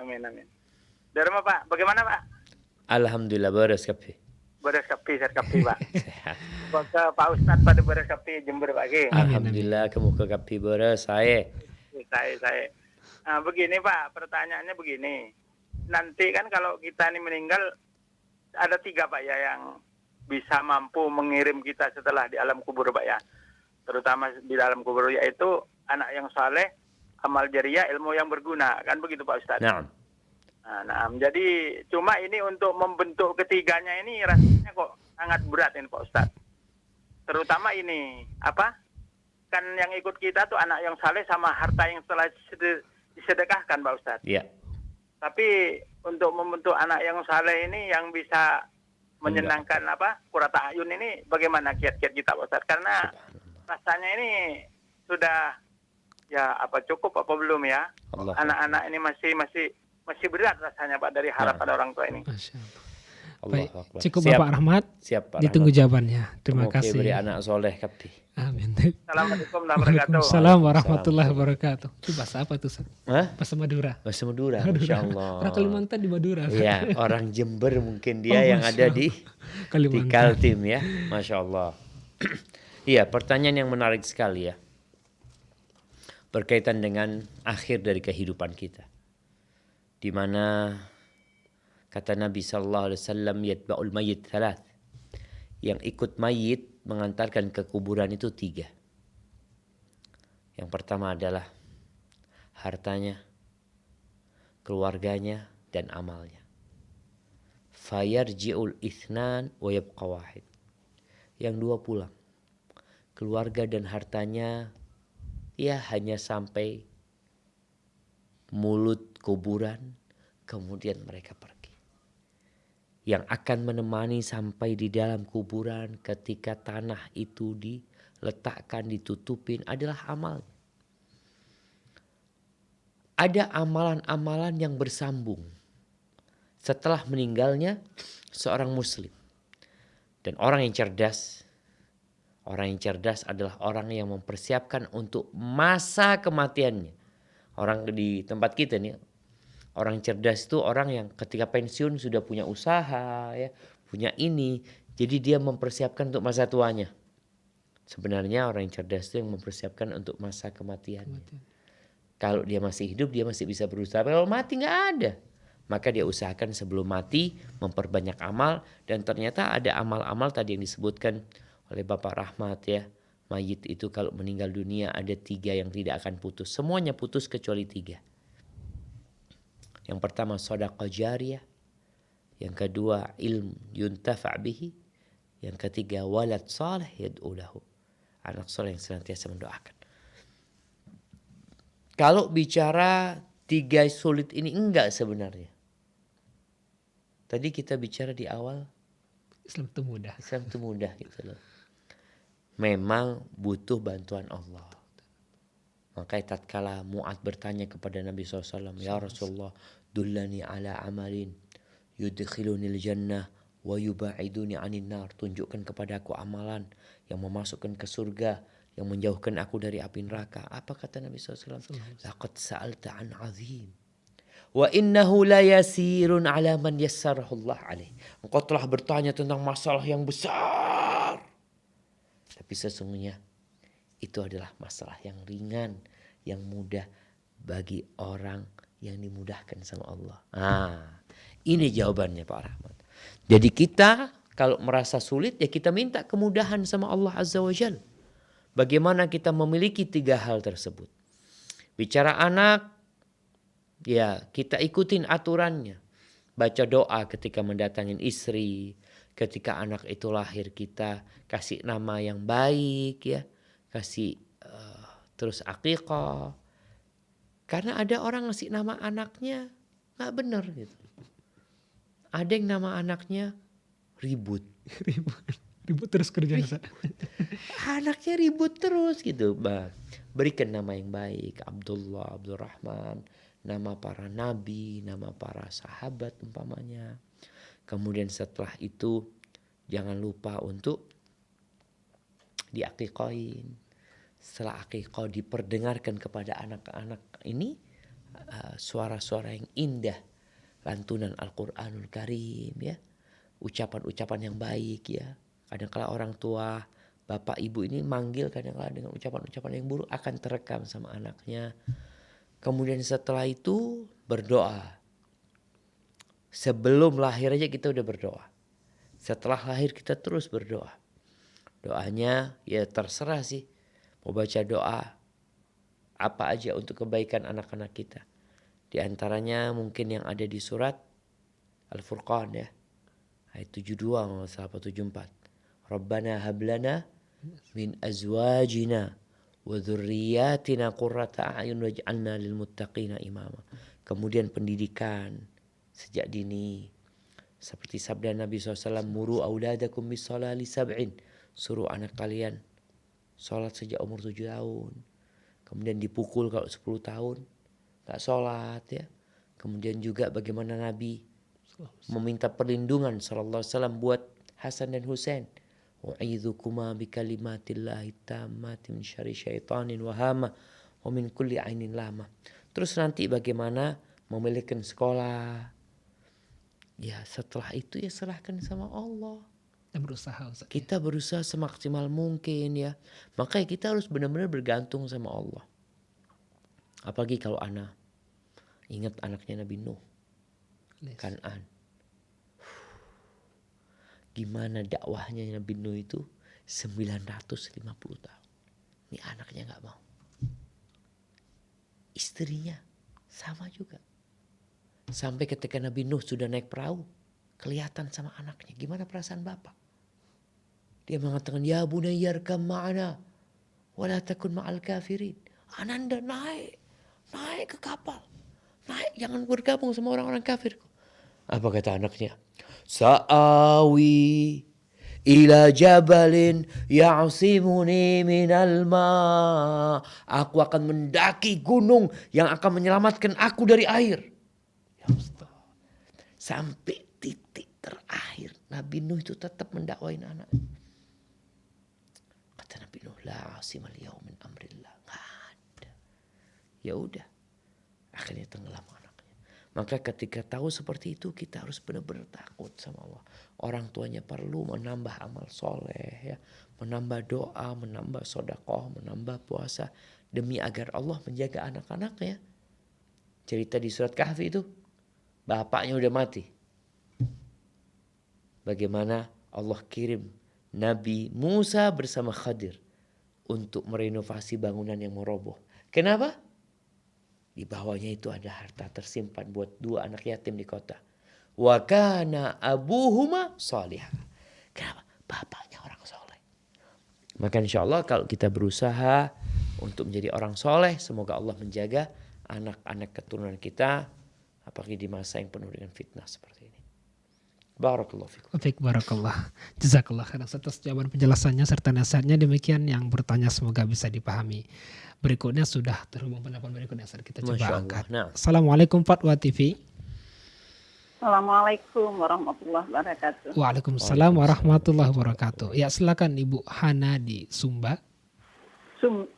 Amin amin. Dari mana Pak? Bagaimana Pak? Alhamdulillah, baras kafi. Beres Kapti, Sar Kapti Pak. Sehat. Ke Pak Ustadz pada Beres Kapti Jember Pak. Oke. Alhamdulillah, kamu ke kafi baras saya. Saya. Nah, begini Pak, pertanyaannya begini. Nanti kan kalau kita ini meninggal ada 3 Pak ya yang bisa mampu mengirim kita setelah di alam kubur Pak ya. Terutama di dalam kubur yaitu anak yang saleh, amal jariah, ilmu yang berguna. Kan begitu Pak Ustadz? Naam. Nah, jadi cuma ini untuk membentuk ketiganya ini rasanya kok sangat berat ini Pak Ustadz. Terutama ini kan yang ikut kita tuh anak yang saleh sama harta yang telah disedekahkan Pak Ustadz. Ya. Tapi untuk membentuk anak yang saleh ini yang bisa menyenangkan kurata ayun ini bagaimana kiat-kiat kita Pak Ustadz? Karena rasanya ini sudah ya cukup apa belum ya? Allah. Anak-anak ini masih berat rasanya Pak dari harapan orang tua ini. Masya Allah. Allah Baik, Akbar. cukup Siap. Bapak Rahmat. Siap Pak Ditunggu Rahmat. jawabannya. Terima Semoga kasih. beri anak soleh kafi. Amin. Assalamualaikum warahmatullahi wabarakatuh. Waalaikumsalam warahmatullahi wabarakatuh. Itu bahasa apa tuh Ustaz? Hah? Bahasa Madura. Bahasa Madura, Masya Allah. Orang Kalimantan di Madura. Iya, orang Jember mungkin dia yang Masya ada di Kalimantan. Kaltim ya. Masya Allah. Iya, pertanyaan yang menarik sekali ya. Berkaitan dengan akhir dari kehidupan kita. Di mana kata Nabi sallallahu alaihi wasallam yatba'ul mayyit 3. Yang ikut mayit mengantarkan ke kuburan itu 3. Yang pertama adalah hartanya, keluarganya, dan amalnya. Fayarji'ul ithnan wa yabqa wahid. Yang 2 pulang. Keluarga dan hartanya ya hanya sampai mulut kuburan, kemudian mereka pergi. Yang akan menemani sampai di dalam kuburan ketika tanah itu diletakkan, ditutupin adalah amal. Ada amalan-amalan yang bersambung setelah meninggalnya seorang muslim. Dan orang yang cerdas adalah orang yang mempersiapkan untuk masa kematiannya. Orang di tempat kita nih, orang cerdas itu orang yang ketika pensiun sudah punya usaha, ya, punya ini. Jadi dia mempersiapkan untuk masa tuanya. Sebenarnya orang yang cerdas itu yang mempersiapkan untuk masa kematiannya. Kalau dia masih hidup, dia masih bisa berusaha. Kalau mati nggak ada. Maka dia usahakan sebelum mati memperbanyak amal. Dan ternyata ada amal-amal tadi yang disebutkan oleh Bapak Rahmat ya. Mayit itu kalau meninggal dunia ada 3 yang tidak akan putus. Semuanya putus kecuali 3. Yang pertama shadaqah jariyah. Yang kedua ilmu yuntafa' bihi. Yang ketiga walad salih yad'u lahu. Anak soleh yang senantiasa mendoakan. Kalau bicara 3 sulit ini enggak sebenarnya. Tadi kita bicara di awal Islam itu mudah. Islam itu mudah gitu loh. Memang butuh bantuan Allah. Makanya tatkala Mu'ad bertanya kepada Nabi SAW, ya Rasulullah, dullani ala amalin yudkhilunil jannah wa yuba'iduni anin nar. Tunjukkan kepada aku amalan yang memasukkan ke surga, yang menjauhkan aku dari api neraka. Apa kata Nabi SAW? Laqad sa'alta an azim. Wa innahu la yasirun ala man yassarahu Allah alaih. Engkau telah bertanya tentang masalah yang besar. Tapi sesungguhnya itu adalah masalah yang ringan, yang mudah bagi orang yang dimudahkan sama Allah. Ini jawabannya Pak Rahmat. Jadi kita kalau merasa sulit ya kita minta kemudahan sama Allah Azza wa Jalla. bagaimana kita memiliki 3 hal tersebut. Bicara anak, ya kita ikutin aturannya. Baca doa ketika mendatangin istri, ketika anak itu lahir kita kasih nama yang baik ya, kasih terus akikah. Karena ada orang ngasih nama anaknya nggak benar gitu. Ada yang nama anaknya ribut. Ribut terus kerjaan. Anaknya ribut terus gitu. Berikan nama yang baik, Abdullah, Abdurrahman, nama para nabi, nama para sahabat umpamanya. Kemudian setelah itu jangan lupa untuk diakikahin. Setelah akikah diperdengarkan kepada anak-anak ini suara-suara yang indah, lantunan Al-Qur'anul Karim ya, ucapan-ucapan yang baik ya. Kadang-kala orang tua, bapak ibu ini manggil kadang-kala dengan ucapan-ucapan yang buruk akan terekam sama anaknya. Kemudian setelah itu berdoa. Sebelum lahir aja kita udah berdoa. Setelah lahir kita terus berdoa. Doanya ya terserah sih. Mau baca doa apa aja untuk kebaikan anak-anak kita. Di antaranya mungkin yang ada di surat Al-Furqan ya. Ayat 72 kalau salah 74. Rabbana hablana min azwajina wa dzurriyyatina qurrata a'yun waj'alna lil muttaqina imama. Kemudian pendidikan sejak dini. Seperti sabda Nabi SAW, muru auladakum bis salali sab'in. Suruh anak kalian sholat sejak umur 7 tahun. Kemudian dipukul kalau 10 tahun. Gak sholat ya. Kemudian juga bagaimana Nabi meminta perlindungan SAW buat Hasan dan Husain. Wa'idhukuma bikalimatillahi tammati min syarri syaitanin wahama wa min kulli ainin lama. Terus nanti bagaimana memilihkan sekolah. Ya setelah itu ya serahkan sama Allah. Kita berusaha semaksimal mungkin ya. Makanya kita harus benar-benar bergantung sama Allah. Apalagi kalau anak. Ingat anaknya Nabi Nuh. Kan'an. Gimana dakwahnya Nabi Nuh itu 950 tahun. Ini anaknya gak mau. Istrinya sama juga. Sampai ketika Nabi Nuh sudah naik perahu. Kelihatan sama anaknya. Gimana perasaan bapak? Dia mengatakan, ya bunayyar kam ma'ana. Wala takun ma'al kafirin. Ananda naik. Naik ke kapal. Naik, jangan bergabung sama orang-orang kafir. Apa kata anaknya? Sa'awi ila jabalin ya'simuni minal ma. Aku akan mendaki gunung yang akan menyelamatkan aku dari air. Ya Ustaz. Sampai titik terakhir Nabi Nuh itu tetap mendakwain anak. Kata Nabi Nuh, la asimal yaum min amrillah. Nggak ada. Ya udah. Akhirnya tenggelam anaknya. Maka ketika tahu seperti itu kita harus benar-benar takut sama Allah. Orang tuanya perlu menambah amal soleh ya, menambah doa, menambah sedekah, menambah puasa demi agar Allah menjaga anak-anaknya. Cerita di surat Kahfi itu, bapaknya udah mati. Bagaimana Allah kirim Nabi Musa bersama Khadir untuk merenovasi bangunan yang mau roboh. Kenapa? Di bawahnya itu ada harta tersimpan buat 2 anak yatim di kota. Wa kana abuhuma salihah. Kenapa? Bapaknya orang soleh. Maka insya Allah kalau kita berusaha untuk menjadi orang soleh, semoga Allah menjaga anak-anak keturunan kita, apalagi di masa yang penuh dengan fitnah seperti ini. Barakallahu fikum. Baik, barakallah. Jazakallah khairan atas jawaban penjelasannya serta nasihatnya. Demikian yang bertanya semoga bisa dipahami. Berikutnya sudah terhubung penelpon berikutnya. Kita coba angkat. Nah. Assalamualaikum Fatwa TV. Assalamualaikum warahmatullahi wabarakatuh. Waalaikumsalam warahmatullahi wabarakatuh. Ya silakan Ibu Hana di Sumba.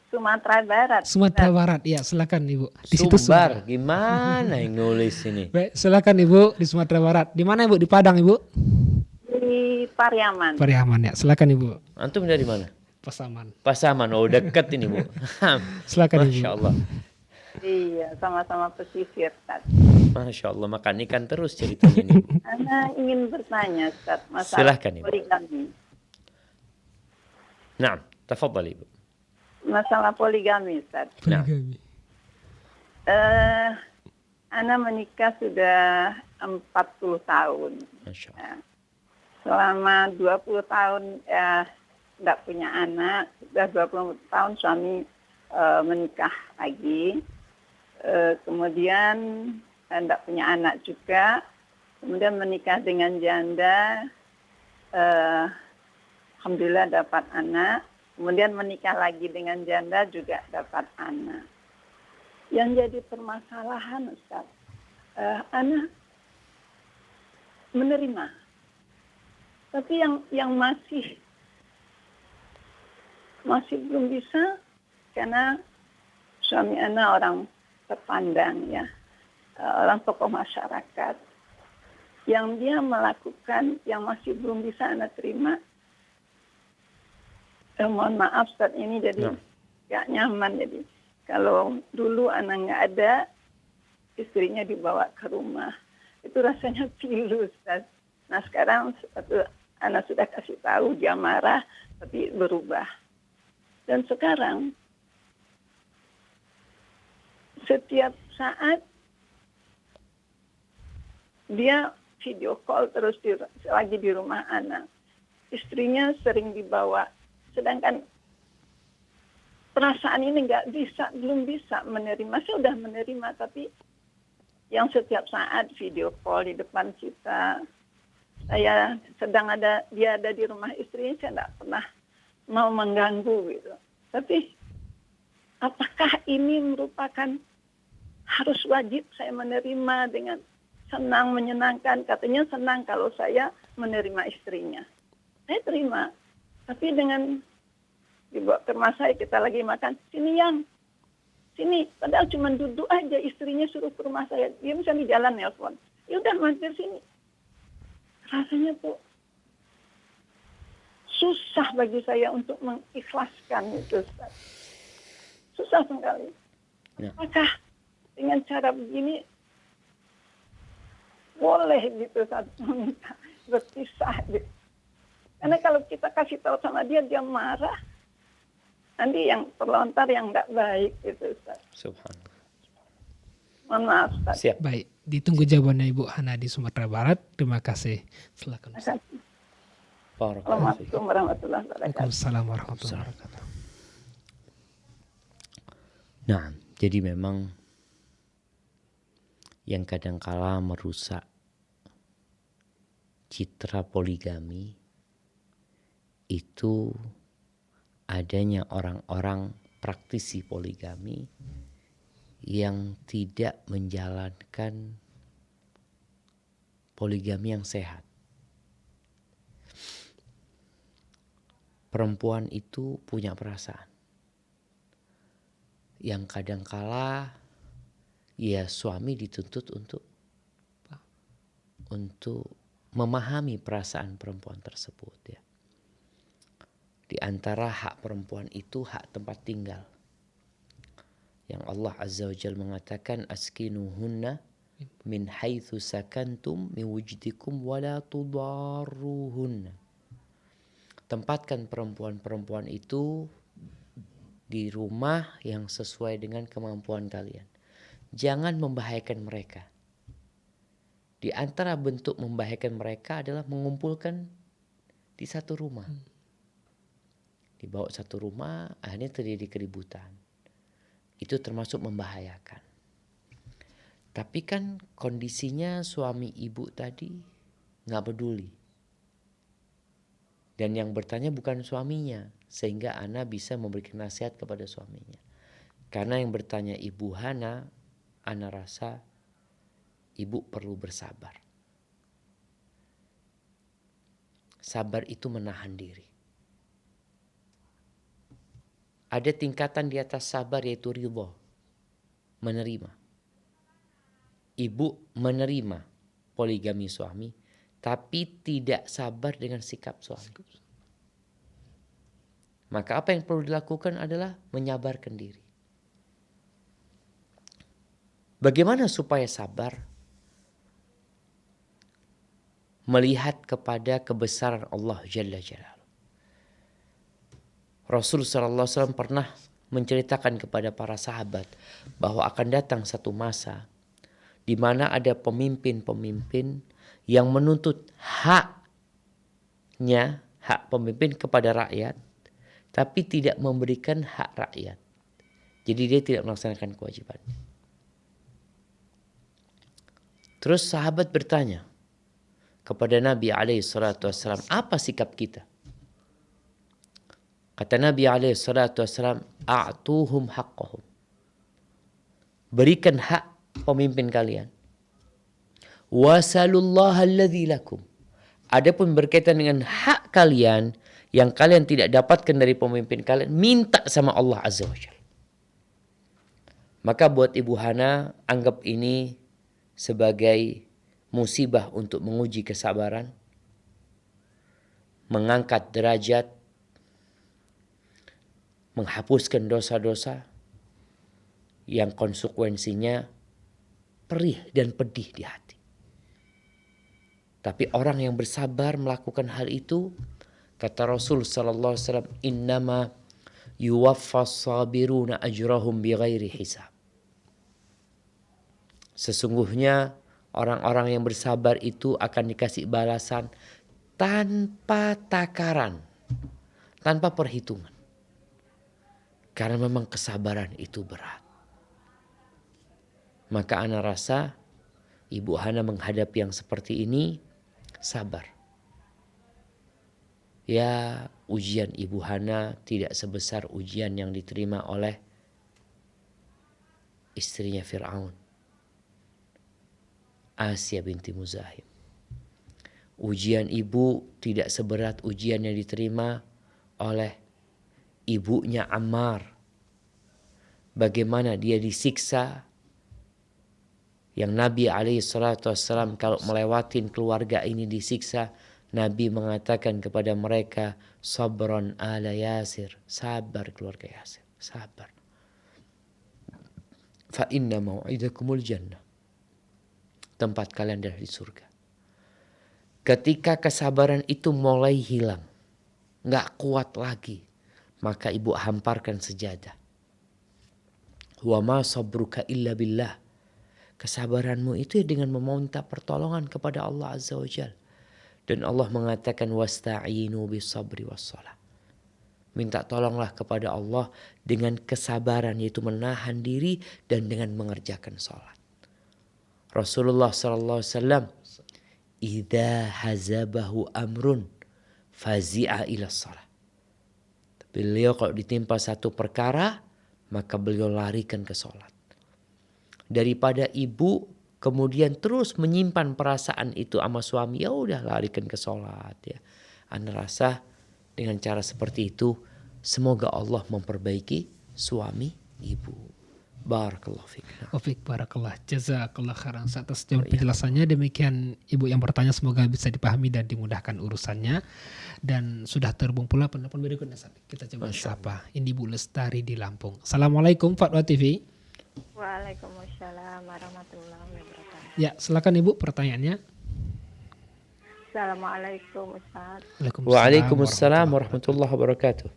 Sumatera Barat. Sumatera Barat. Ya silakan Ibu. Di situ Sumbar, gimana yang nulis ini? Baik, silakan Ibu di Sumatera Barat. Di mana Ibu? Di Padang Ibu? Di Pariaman. Pariaman ya. Silakan Ibu. Antum dari mana? Pasaman. Pasaman, oh dekat ini Bu. Silakan Ibu. Masya Allah. Iya, sama-sama pesisir, Ustaz. Masya Allah, makan ikan terus ceritanya ini. Ana ingin bertanya, Ustaz, masalah Silahkan Ibu. poligami. Nah, tafadhal Ibu. masalah poligami, Ustaz. Poligami. Ana menikah sudah 40 tahun. Masya Allah. Ya. Selama 20 tahun tidak punya anak, sudah 20 tahun suami menikah lagi. Kemudian tidak punya anak juga. Kemudian menikah dengan janda. Alhamdulillah dapat anak. Kemudian menikah lagi dengan janda juga dapat anak. Yang jadi permasalahan, Ustaz, anak menerima. Tapi yang masih belum bisa, karena suami anak orang terpandang ya, orang tokoh masyarakat. Yang dia melakukan yang masih belum bisa anak terima. Mohon maaf Ustaz, ini jadi gak nyaman. Jadi kalau dulu anak nggak ada, istrinya dibawa ke rumah. Itu rasanya pilu, Ustaz. Nah sekarang anak sudah kasih tahu, dia marah, tapi berubah. Dan sekarang, setiap saat, dia video call terus lagi di rumah anak. Istrinya sering dibawa. Sedangkan perasaan ini belum bisa menerima. Saya sudah menerima, tapi yang setiap saat video call di depan kita, dia ada di rumah istrinya, saya tidak pernah mau mengganggu gitu. Tapi apakah ini merupakan harus wajib saya menerima dengan senang, menyenangkan? Katanya senang kalau saya menerima istrinya. Saya terima, tapi dengan dibawa ke rumah saya, kita lagi makan, sini, padahal cuma duduk aja, istrinya suruh ke rumah saya, dia misalnya di jalan nelpon, ya udah mampir sini. Rasanya tuh susah bagi saya untuk mengikhlaskan itu, Ustaz. Susah sekali. Apakah dengan cara begini boleh gitu saat meminta berpisah gitu? Karena kalau kita kasih tahu sama dia marah, nanti yang terlontar yang nggak baik gitu, Ustaz. Subhanallah. Mohon maaf, Ustaz. Siap. Baik, ditunggu jawabannya Ibu Hana di Sumatera Barat. Terima kasih. Silakan Ustaz. Barakallahu fiik. Assalamualaikum warahmatullahi wabarakatuh. Waalaikumsalam warahmatullahi wabarakatuh. Nah, jadi memang yang kadangkala merusak citra poligami itu adanya orang-orang praktisi poligami yang tidak menjalankan poligami yang sehat. Perempuan itu punya perasaan yang kadangkala ya suami dituntut untuk memahami perasaan perempuan tersebut ya. Di antara hak perempuan itu hak tempat tinggal. Yang Allah Azza wa Jalla mengatakan askinuhunna min haitsu sakantum min wujdikum wala tudarruhunna. Tempatkan perempuan-perempuan itu di rumah yang sesuai dengan kemampuan kalian. Jangan membahayakan mereka. Di antara bentuk membahayakan mereka adalah mengumpulkan di satu rumah. Dibawa satu rumah, akhirnya terjadi keributan. Itu termasuk membahayakan. Tapi kan kondisinya suami ibu tadi nggak peduli. Dan yang bertanya bukan suaminya, sehingga Ana bisa memberikan nasihat kepada suaminya. Karena yang bertanya Ibu Hana, Ana rasa ibu perlu bersabar. Sabar itu menahan diri. Ada tingkatan di atas sabar yaitu ridho, menerima. Ibu menerima poligami suami, tapi tidak sabar dengan sikap suami. Maka apa yang perlu dilakukan adalah menyabarkan diri. Bagaimana supaya sabar? Melihat kepada kebesaran Allah Jalla Jalaluhu. Rasul SAW pernah menceritakan kepada para sahabat bahwa akan datang satu masa di mana ada pemimpin-pemimpin yang menuntut haknya, hak pemimpin kepada rakyat, tapi tidak memberikan hak rakyat. Jadi dia tidak melaksanakan kewajibannya. Terus sahabat bertanya kepada Nabi SAW, apa sikap kita? Kata Nabi SAW, a'tuhum haqqahum. Berikan hak pemimpin kalian. Wasalullaha alladzi lakum. Adapun berkaitan dengan hak kalian yang kalian tidak dapatkan dari pemimpin kalian, minta sama Allah Azza wa Jalla. Maka buat Ibu Hana, anggap ini sebagai musibah untuk menguji kesabaran, mengangkat derajat, menghapuskan dosa-dosa yang konsekuensinya perih dan pedih di hati. Tapi orang yang bersabar melakukan hal itu, kata Rasul sallallahu alaihi wasallam, innama yuwaffas sabiruna ajrahum bighairi hisab. Sesungguhnya orang-orang yang bersabar itu akan dikasih balasan tanpa takaran, tanpa perhitungan. Karena memang kesabaran itu berat. Maka ana rasa Ibu Hana menghadapi yang seperti ini, sabar. Ya, ujian Ibu Hana tidak sebesar ujian yang diterima oleh istrinya Fir'aun, Asya binti Muzahim. Ujian ibu tidak seberat ujian yang diterima oleh ibunya Ammar. Bagaimana dia disiksa, yang Nabi SAW kalau melewatin keluarga ini disiksa, Nabi mengatakan kepada mereka, sabran ala Yasir, sabar keluarga Yasir, sabar. Fa inna mau'idakumul jannah, tempat kalian adalah di surga. Ketika kesabaran itu mulai hilang, gak kuat lagi, maka ibu hamparkan sejadah. Wa ma sabruka illa billah. Kesabaranmu itu dengan meminta pertolongan kepada Allah Azza wa Jalla. Dan Allah mengatakan wasta'inu bis sabri was salah. Minta tolonglah kepada Allah dengan kesabaran, yaitu menahan diri dan dengan mengerjakan salat. Rasulullah sallallahu alaihi wasallam, idza hazabahu amrun fazi'a ila shalah. Beliau kalau ditimpa satu perkara, maka beliau larikan ke salat. Daripada ibu kemudian terus menyimpan perasaan itu sama suami, ya udah larikan ke salat ya. Ana rasa dengan cara seperti itu semoga Allah memperbaiki suami ibu. Barakallahu fiik. Wafik barakallah. Jazakallah khairan atas penjelasannya. Demikian ibu yang bertanya, semoga bisa dipahami dan dimudahkan urusannya. Dan sudah terhubung pula penelpon berikutnya. Kita coba sapa. Ini Bu Lestari di Lampung. Assalamualaikum Fatwa TV. Waalaikumsalam warahmatullahi wabarakatuh. Ya, silakan Ibu pertanyaannya. Assalamualaikum Ustaz. Waalaikumsalam warahmatullahi wabarakatuh.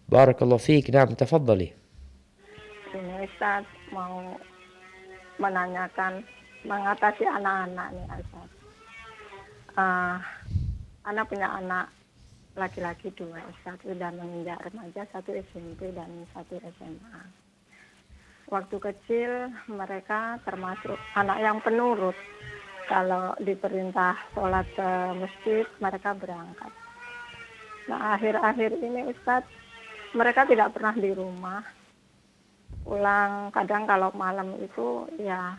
Barakallahu fiik. Naam, tafadhali. Ini Ustaz mau menanyakan mengatasi anak-anak nih Ustaz. Anak punya anak laki-laki 2 Ustaz, sudah menginjak remaja, 1 SMP dan 1 SMA. Waktu kecil mereka termasuk anak yang penurut. Kalau diperintah sholat ke masjid, mereka berangkat. Nah, akhir-akhir ini Ustaz, mereka tidak pernah di rumah. Pulang kadang kalau malam itu ya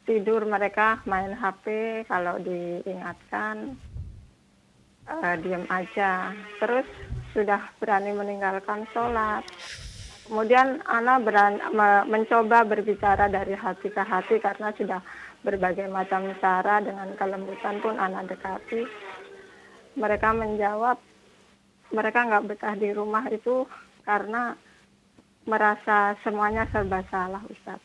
tidur, mereka main HP, kalau diingatkan diam aja. Terus sudah berani meninggalkan sholat. Kemudian anak mencoba berbicara dari hati ke hati karena sudah berbagai macam cara, dengan kelembutan pun anak dekati. Mereka menjawab mereka nggak betah di rumah itu karena merasa semuanya serba salah Ustaz.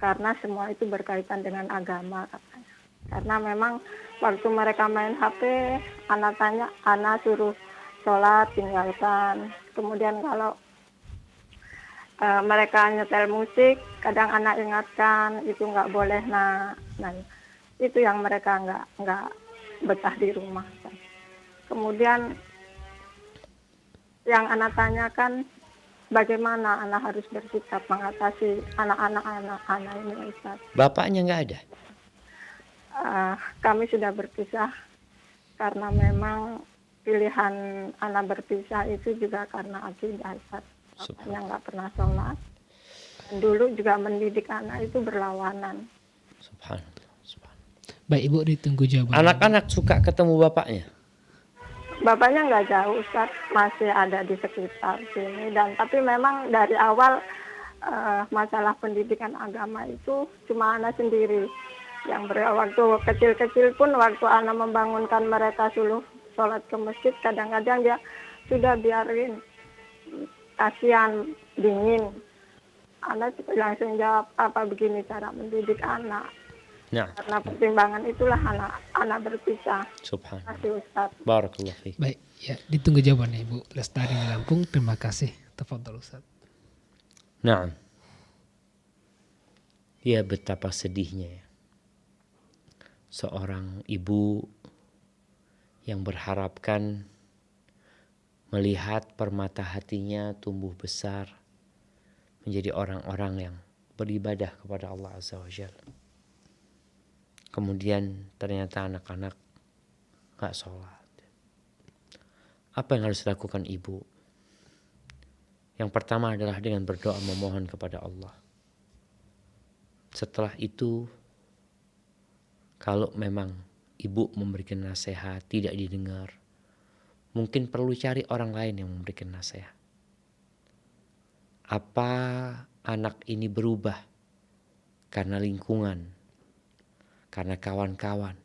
Karena semua itu berkaitan dengan agama katanya. Karena memang waktu mereka main HP, anak suruh sholat tinggalkan. Kemudian kalau mereka nyetel musik, kadang anak ingatkan itu nggak boleh nah itu yang mereka nggak betah di rumah. Kemudian yang anak tanyakan bagaimana anak harus bersikap mengatasi anak-anak ini Ustaz. Bapaknya nggak ada? Kami sudah berpisah karena memang pilihan anak berpisah itu juga karena akidah Ustaz. Bapaknya nggak pernah sholat. Dan dulu juga mendidik anak itu berlawanan. Subhanallah. Baik Ibu, ditunggu jawaban. Anak-anak suka ketemu bapaknya? Bapaknya nggak jauh Ustaz, masih ada di sekitar sini. Dan tapi memang dari awal masalah pendidikan agama itu cuma anak sendiri. Yang waktu kecil-kecil pun waktu anak membangunkan mereka suruh sholat ke masjid, kadang-kadang dia sudah biarin, kasihan, dingin. Anak langsung jawab, apa begini cara mendidik anak? Nah, Karena pertimbangan itulah anak berpisah. subhanallah. Terima kasih Ustaz. Barakallah fiik. Baik, ya ditunggu jawabannya Ibu Lestari di Lampung. Terima kasih. Tafadhol Ustaz. Nah, ya betapa sedihnya ya. Seorang ibu yang berharapkan melihat permata hatinya tumbuh besar menjadi orang-orang yang beribadah kepada Allah Azza wa Jalla. Kemudian ternyata anak-anak gak sholat. Apa yang harus dilakukan ibu? Yang pertama adalah dengan berdoa memohon kepada Allah. Setelah itu, kalau memang ibu memberikan nasihat tidak didengar, mungkin perlu cari orang lain yang memberikan nasihat. Apa anak ini berubah karena lingkungan, karena kawan-kawan,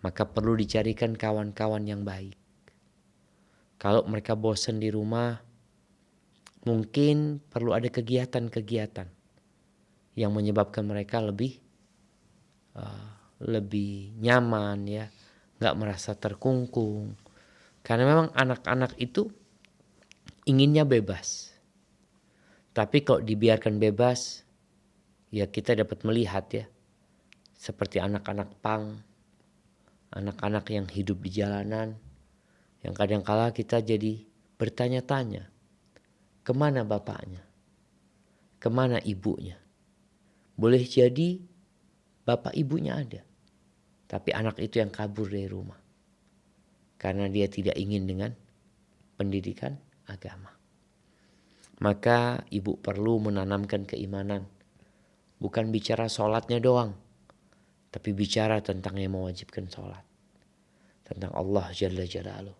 maka perlu dicarikan kawan-kawan yang baik. Kalau mereka bosan di rumah, mungkin perlu ada kegiatan-kegiatan yang menyebabkan mereka lebih nyaman ya, nggak merasa terkungkung. Karena memang anak-anak itu inginnya bebas. Tapi kalau dibiarkan bebas, ya kita dapat melihat ya, seperti anak-anak pang, anak-anak yang hidup di jalanan, yang kadangkala kita jadi bertanya-tanya, kemana bapaknya? Kemana ibunya? Boleh jadi bapak ibunya ada, tapi anak itu yang kabur dari rumah. Karena dia tidak ingin dengan pendidikan agama. Maka ibu perlu menanamkan keimanan. Bukan bicara sholatnya doang, tapi bicara tentang yang mewajibkan sholat. Tentang Allah Jalla Jalaluh.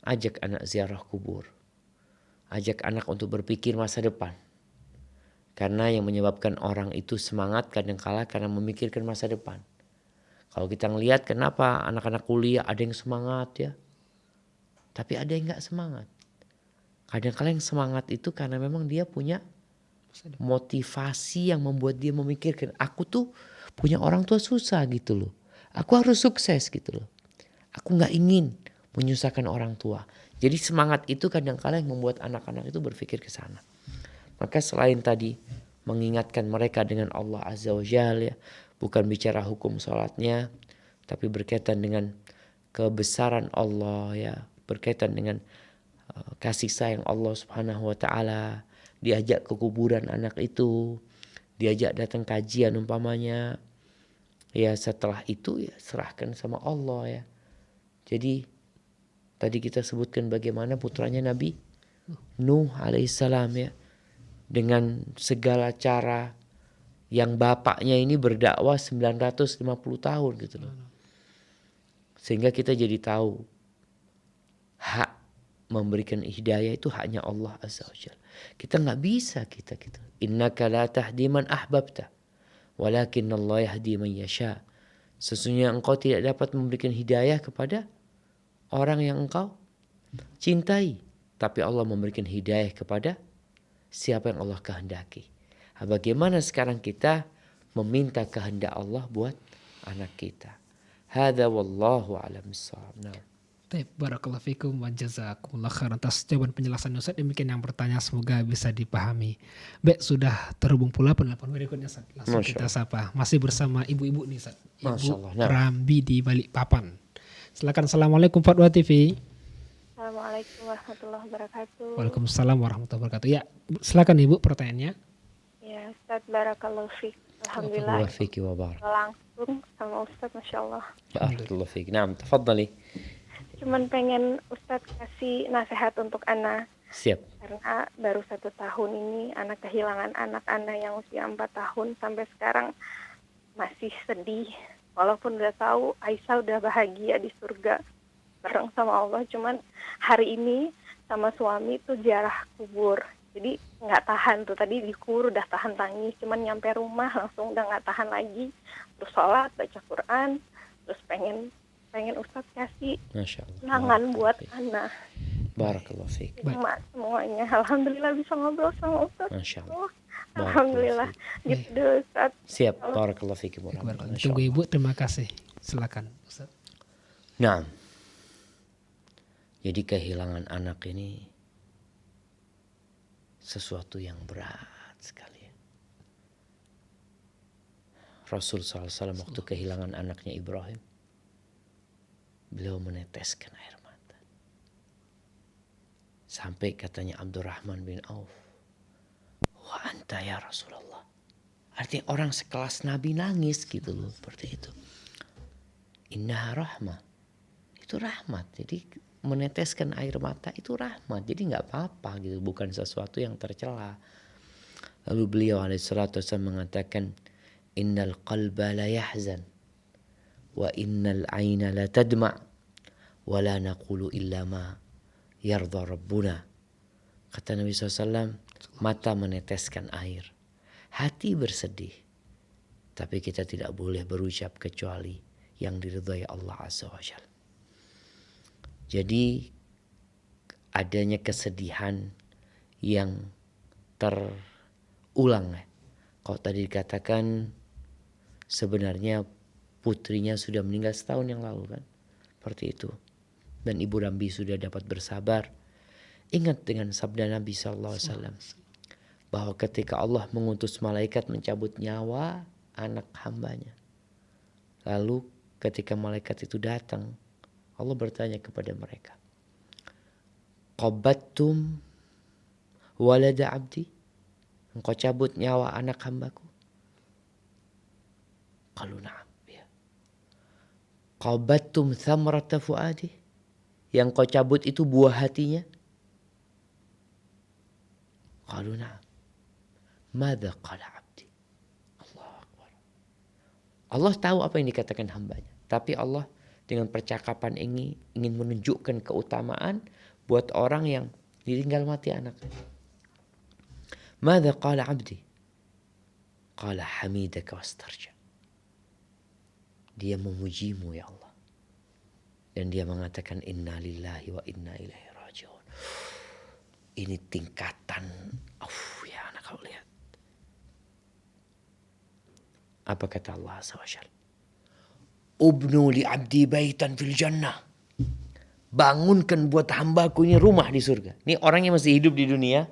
Ajak anak ziarah kubur. Ajak anak untuk berpikir masa depan. Karena yang menyebabkan orang itu semangat kadangkala karena memikirkan masa depan. Kalau kita ngelihat kenapa anak-anak kuliah ada yang semangat ya. Tapi ada yang gak semangat. Kadang-kala yang semangat itu karena memang dia punya motivasi yang membuat dia memikirkan. Aku tuh punya orang tua susah gitu loh. Aku harus sukses gitu loh. Aku gak ingin menyusahkan orang tua. Jadi semangat itu kadang-kala yang membuat anak-anak itu berpikir ke sana. Maka selain tadi mengingatkan mereka dengan Allah Azza wa Jalla ya, bukan bicara hukum sholatnya, tapi berkaitan dengan kebesaran Allah ya, berkaitan dengan kasih sayang Allah Subhanahu wa taala, diajak ke kuburan anak itu, diajak datang kajian umpamanya. Ya setelah itu ya serahkan sama Allah ya. Jadi tadi kita sebutkan bagaimana putranya Nabi Nuh alaihissalam ya, dengan segala cara yang bapaknya ini berdakwah 950 tahun gitu loh. Sehingga kita jadi tahu hak memberikan hidayah itu haknya Allah Azza wa Jalla. Kita nggak bisa kita gitu. Innaka la tahdi man ahbabta, walakin Allah yahdi man yasha. Sesungguhnya engkau tidak dapat memberikan hidayah kepada orang yang engkau cintai, tapi Allah memberikan hidayah kepada siapa yang Allah kehendaki. Bagaimana sekarang kita meminta kehendak Allah buat anak kita? Hadza wallahu a'lam bissawab. Nah. Baik, barakallahu fikum wa jazakumullah khairan atas jawaban penjelasan Ustaz. Demikian yang bertanya semoga bisa dipahami. Baik, sudah terhubung pula penelpon berikutnya Ustaz. Langsung Masya kita sapa. Masih bersama ibu-ibu nih Ustaz. Masya Ibu Allah. Nah. Rambi di Balikpapan. Silakan. Assalamualaikum Fatwa TV. Assalamualaikum warahmatullahi wabarakatuh. Waalaikumsalam warahmatullahi wabarakatuh. Ya, silakan Ibu pertanyaannya. Ya, Ustaz, barakallahu fiik. Wa Alhamdulillah. fiki wa barak. Langsung sama Ustaz, Masya Allah. Barakallahu fik. Naam, tafadhali. Cuman pengen Ustadz kasih nasihat untuk anak. Siap. Karena baru 1 tahun ini anak kehilangan anak yang usia 4 tahun sampai sekarang masih sedih. Walaupun udah tahu Aisyah udah bahagia di surga bareng sama Allah. Cuman hari ini sama suami tuh ziarah kubur. Jadi nggak tahan tuh, tadi di kubur udah tahan tangis. Cuman nyampe rumah langsung udah nggak tahan lagi. Terus sholat, baca Quran. Terus pengen Ustadz kasih Masya Allah. kenangan buat Barakallahu fik. anak. Barakallahu fik. Emak semuanya. Alhamdulillah bisa ngobrol sama Ustadz. Masya Allah. Oh, alhamdulillah. Gitu dulu Ustadz. Siap. Barakallahu fik. Barakallahu. Tunggu Ibu, terima kasih. Silakan Ustaz. Nah, jadi kehilangan anak ini sesuatu yang berat sekali. Rasul SAW waktu kehilangan anaknya Ibrahim, beliau meneteskan air mata. Sampai katanya Abdurrahman bin Auf, "Wa anta ya Rasulullah." Artinya orang sekelas Nabi nangis gitu loh, seperti itu. Innaha rahmah. Itu rahmat. Jadi meneteskan air mata itu rahmat. Jadi nggak apa-apa gitu, bukan sesuatu yang tercela. Lalu beliau alaihissalatu wassalam mengatakan, "Innal qalba la yahzan wa innal aina la tadma' wa la naqulu illa ma yarda rabbuna." Kata Nabi SAW, mata meneteskan air, hati bersedih, tapi kita tidak boleh berucap kecuali yang diridhai Allah Azza wa Jalla. Jadi adanya kesedihan yang terulang. Kalau tadi dikatakan sebenarnya putrinya sudah meninggal setahun yang lalu kan. Seperti itu. Dan Ibu Rambi sudah dapat bersabar. Ingat dengan sabda Nabi SAW. Bahwa ketika Allah mengutus malaikat mencabut nyawa anak hambanya. Lalu ketika malaikat itu datang, Allah bertanya kepada mereka, "Qabattum walada abdi?" Engkau cabut nyawa anak hambaku? Qalu na'am. Ya. Qabattum thamrata fuadi? Yang kau cabut itu buah hatinya? Qalu na'am. Madza qala abdi? Allahu Akbar. Allah tahu apa yang dikatakan hambanya. Tapi Allah dengan percakapan ini ingin menunjukkan keutamaan buat orang yang ditinggal mati anaknya. Madza qala abdi? Qala hamidaka wastarja. Dia memujimu ya Allah. Dan dia mengatakan inna lillahi wa inna ilaihi raji'un. Ini tingkatan. Ya anak kau lihat. Apa kata Allah SWT? Ubnu li abdi baitan fil jannah. Bangunkan buat hambaku ini rumah di surga. Ini orang yang masih hidup di dunia.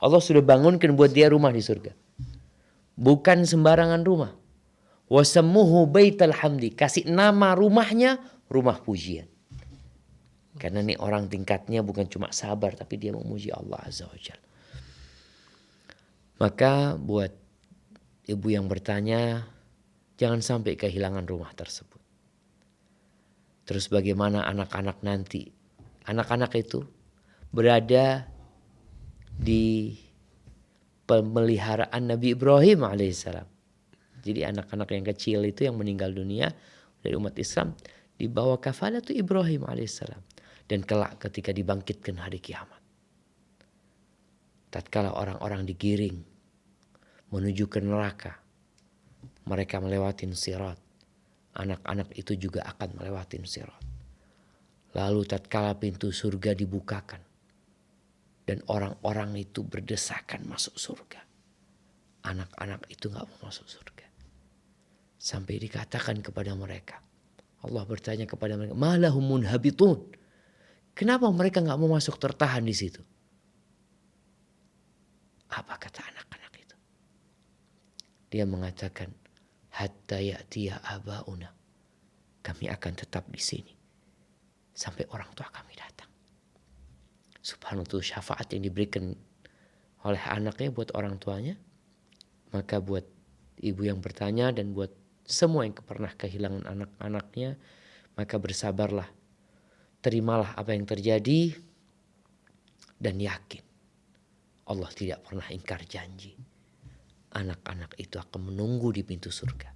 Allah sudah bangunkan buat dia rumah di surga. Bukan sembarangan rumah. Wasammuhu baital hamdi. Kasih nama rumahnya rumah pujian. Karena ini orang tingkatnya bukan cuma sabar, tapi dia memuji Allah Azza wa Jalla. Maka buat ibu yang bertanya, jangan sampai kehilangan rumah tersebut. Terus bagaimana anak-anak nanti? Anak-anak itu berada di pemeliharaan Nabi Ibrahim alaihissalam. Jadi anak-anak yang kecil itu yang meninggal dunia dari umat Islam dibawa kafalah itu Ibrahim alaihissalam. Dan kelak ketika dibangkitkan hari kiamat, tatkala orang-orang digiring menuju ke neraka, mereka melewatin sirat. Anak-anak itu juga akan melewatin sirat. Lalu tatkala pintu surga dibukakan dan orang-orang itu berdesakan masuk surga, anak-anak itu gak mau masuk surga. Sampai dikatakan kepada mereka, Allah bertanya kepada mereka, malahum munhabitun. Kenapa mereka nggak mau masuk tertahan di situ? Apa kata anak-anak itu? Dia mengatakan, hatta ya'tiya abauna. Kami akan tetap di sini sampai orang tua kami datang. Subhanallah, syafaat yang diberikan oleh anaknya buat orang tuanya. Maka buat ibu yang bertanya dan buat semua yang pernah kehilangan anak-anaknya, maka bersabarlah. Terimalah apa yang terjadi dan yakin Allah tidak pernah ingkar janji. Anak-anak itu akan menunggu di pintu surga.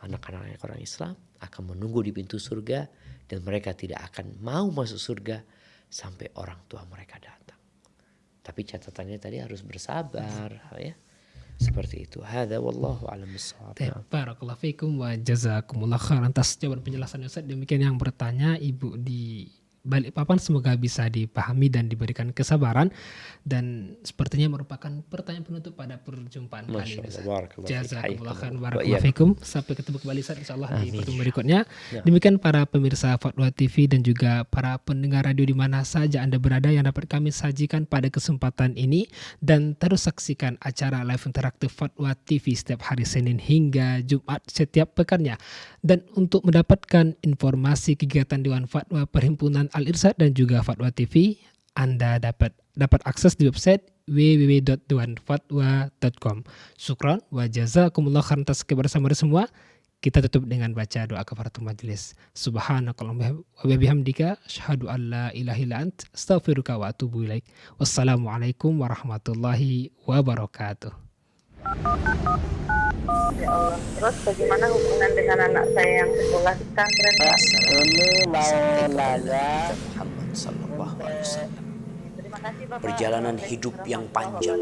Anak-anak orang Islam akan menunggu di pintu surga dan mereka tidak akan mau masuk surga sampai orang tua mereka datang. Tapi catatannya tadi harus bersabar, ya. Seperti itu. Hadza wallahu a'lam bissawab. Barakallahu fikum wa jazakumullah khairan atas jawaban penjelasan Ustaz. Demikian yang bertanya Ibu di Balikpapan, semoga bisa dipahami dan diberikan kesabaran, dan sepertinya merupakan pertanyaan penutup pada perjumpaan kali ini. Jazakumullah khairan, barakallahu fikum. Sampai ketemu kembali Ustaz insyaallah di pertemuan berikutnya. Demikian para pemirsa Fatwa TV dan juga para pendengar radio di mana saja Anda berada yang dapat kami sajikan pada kesempatan ini, dan terus saksikan acara live interaktif Fatwa TV setiap hari Senin hingga Jumat setiap pekannya. Dan untuk mendapatkan informasi kegiatan Dewan Fatwa Perhimpunan Al-Irsyad dan juga Fatwa TV, Anda dapat akses di website www.dewanfatwa.com. Syukran wa jazakumullah khairan atas kebersamaan semua. Kita tutup dengan baca doa kafaratul majelis. Subhanakallahumma wa bihamdika asyhadu an la ilaha illa anta astaghfiruka wa atubu ilaik. Wassalamualaikum warahmatullahi wabarakatuh. Ya Allah. Terus bagaimana hubungan dengan anak saya yang sekolah di pesantren? Ini mau nanya, Muhammad sallallahu alaihi wasallam. Terima kasih Bapak. Perjalanan hidup yang panjang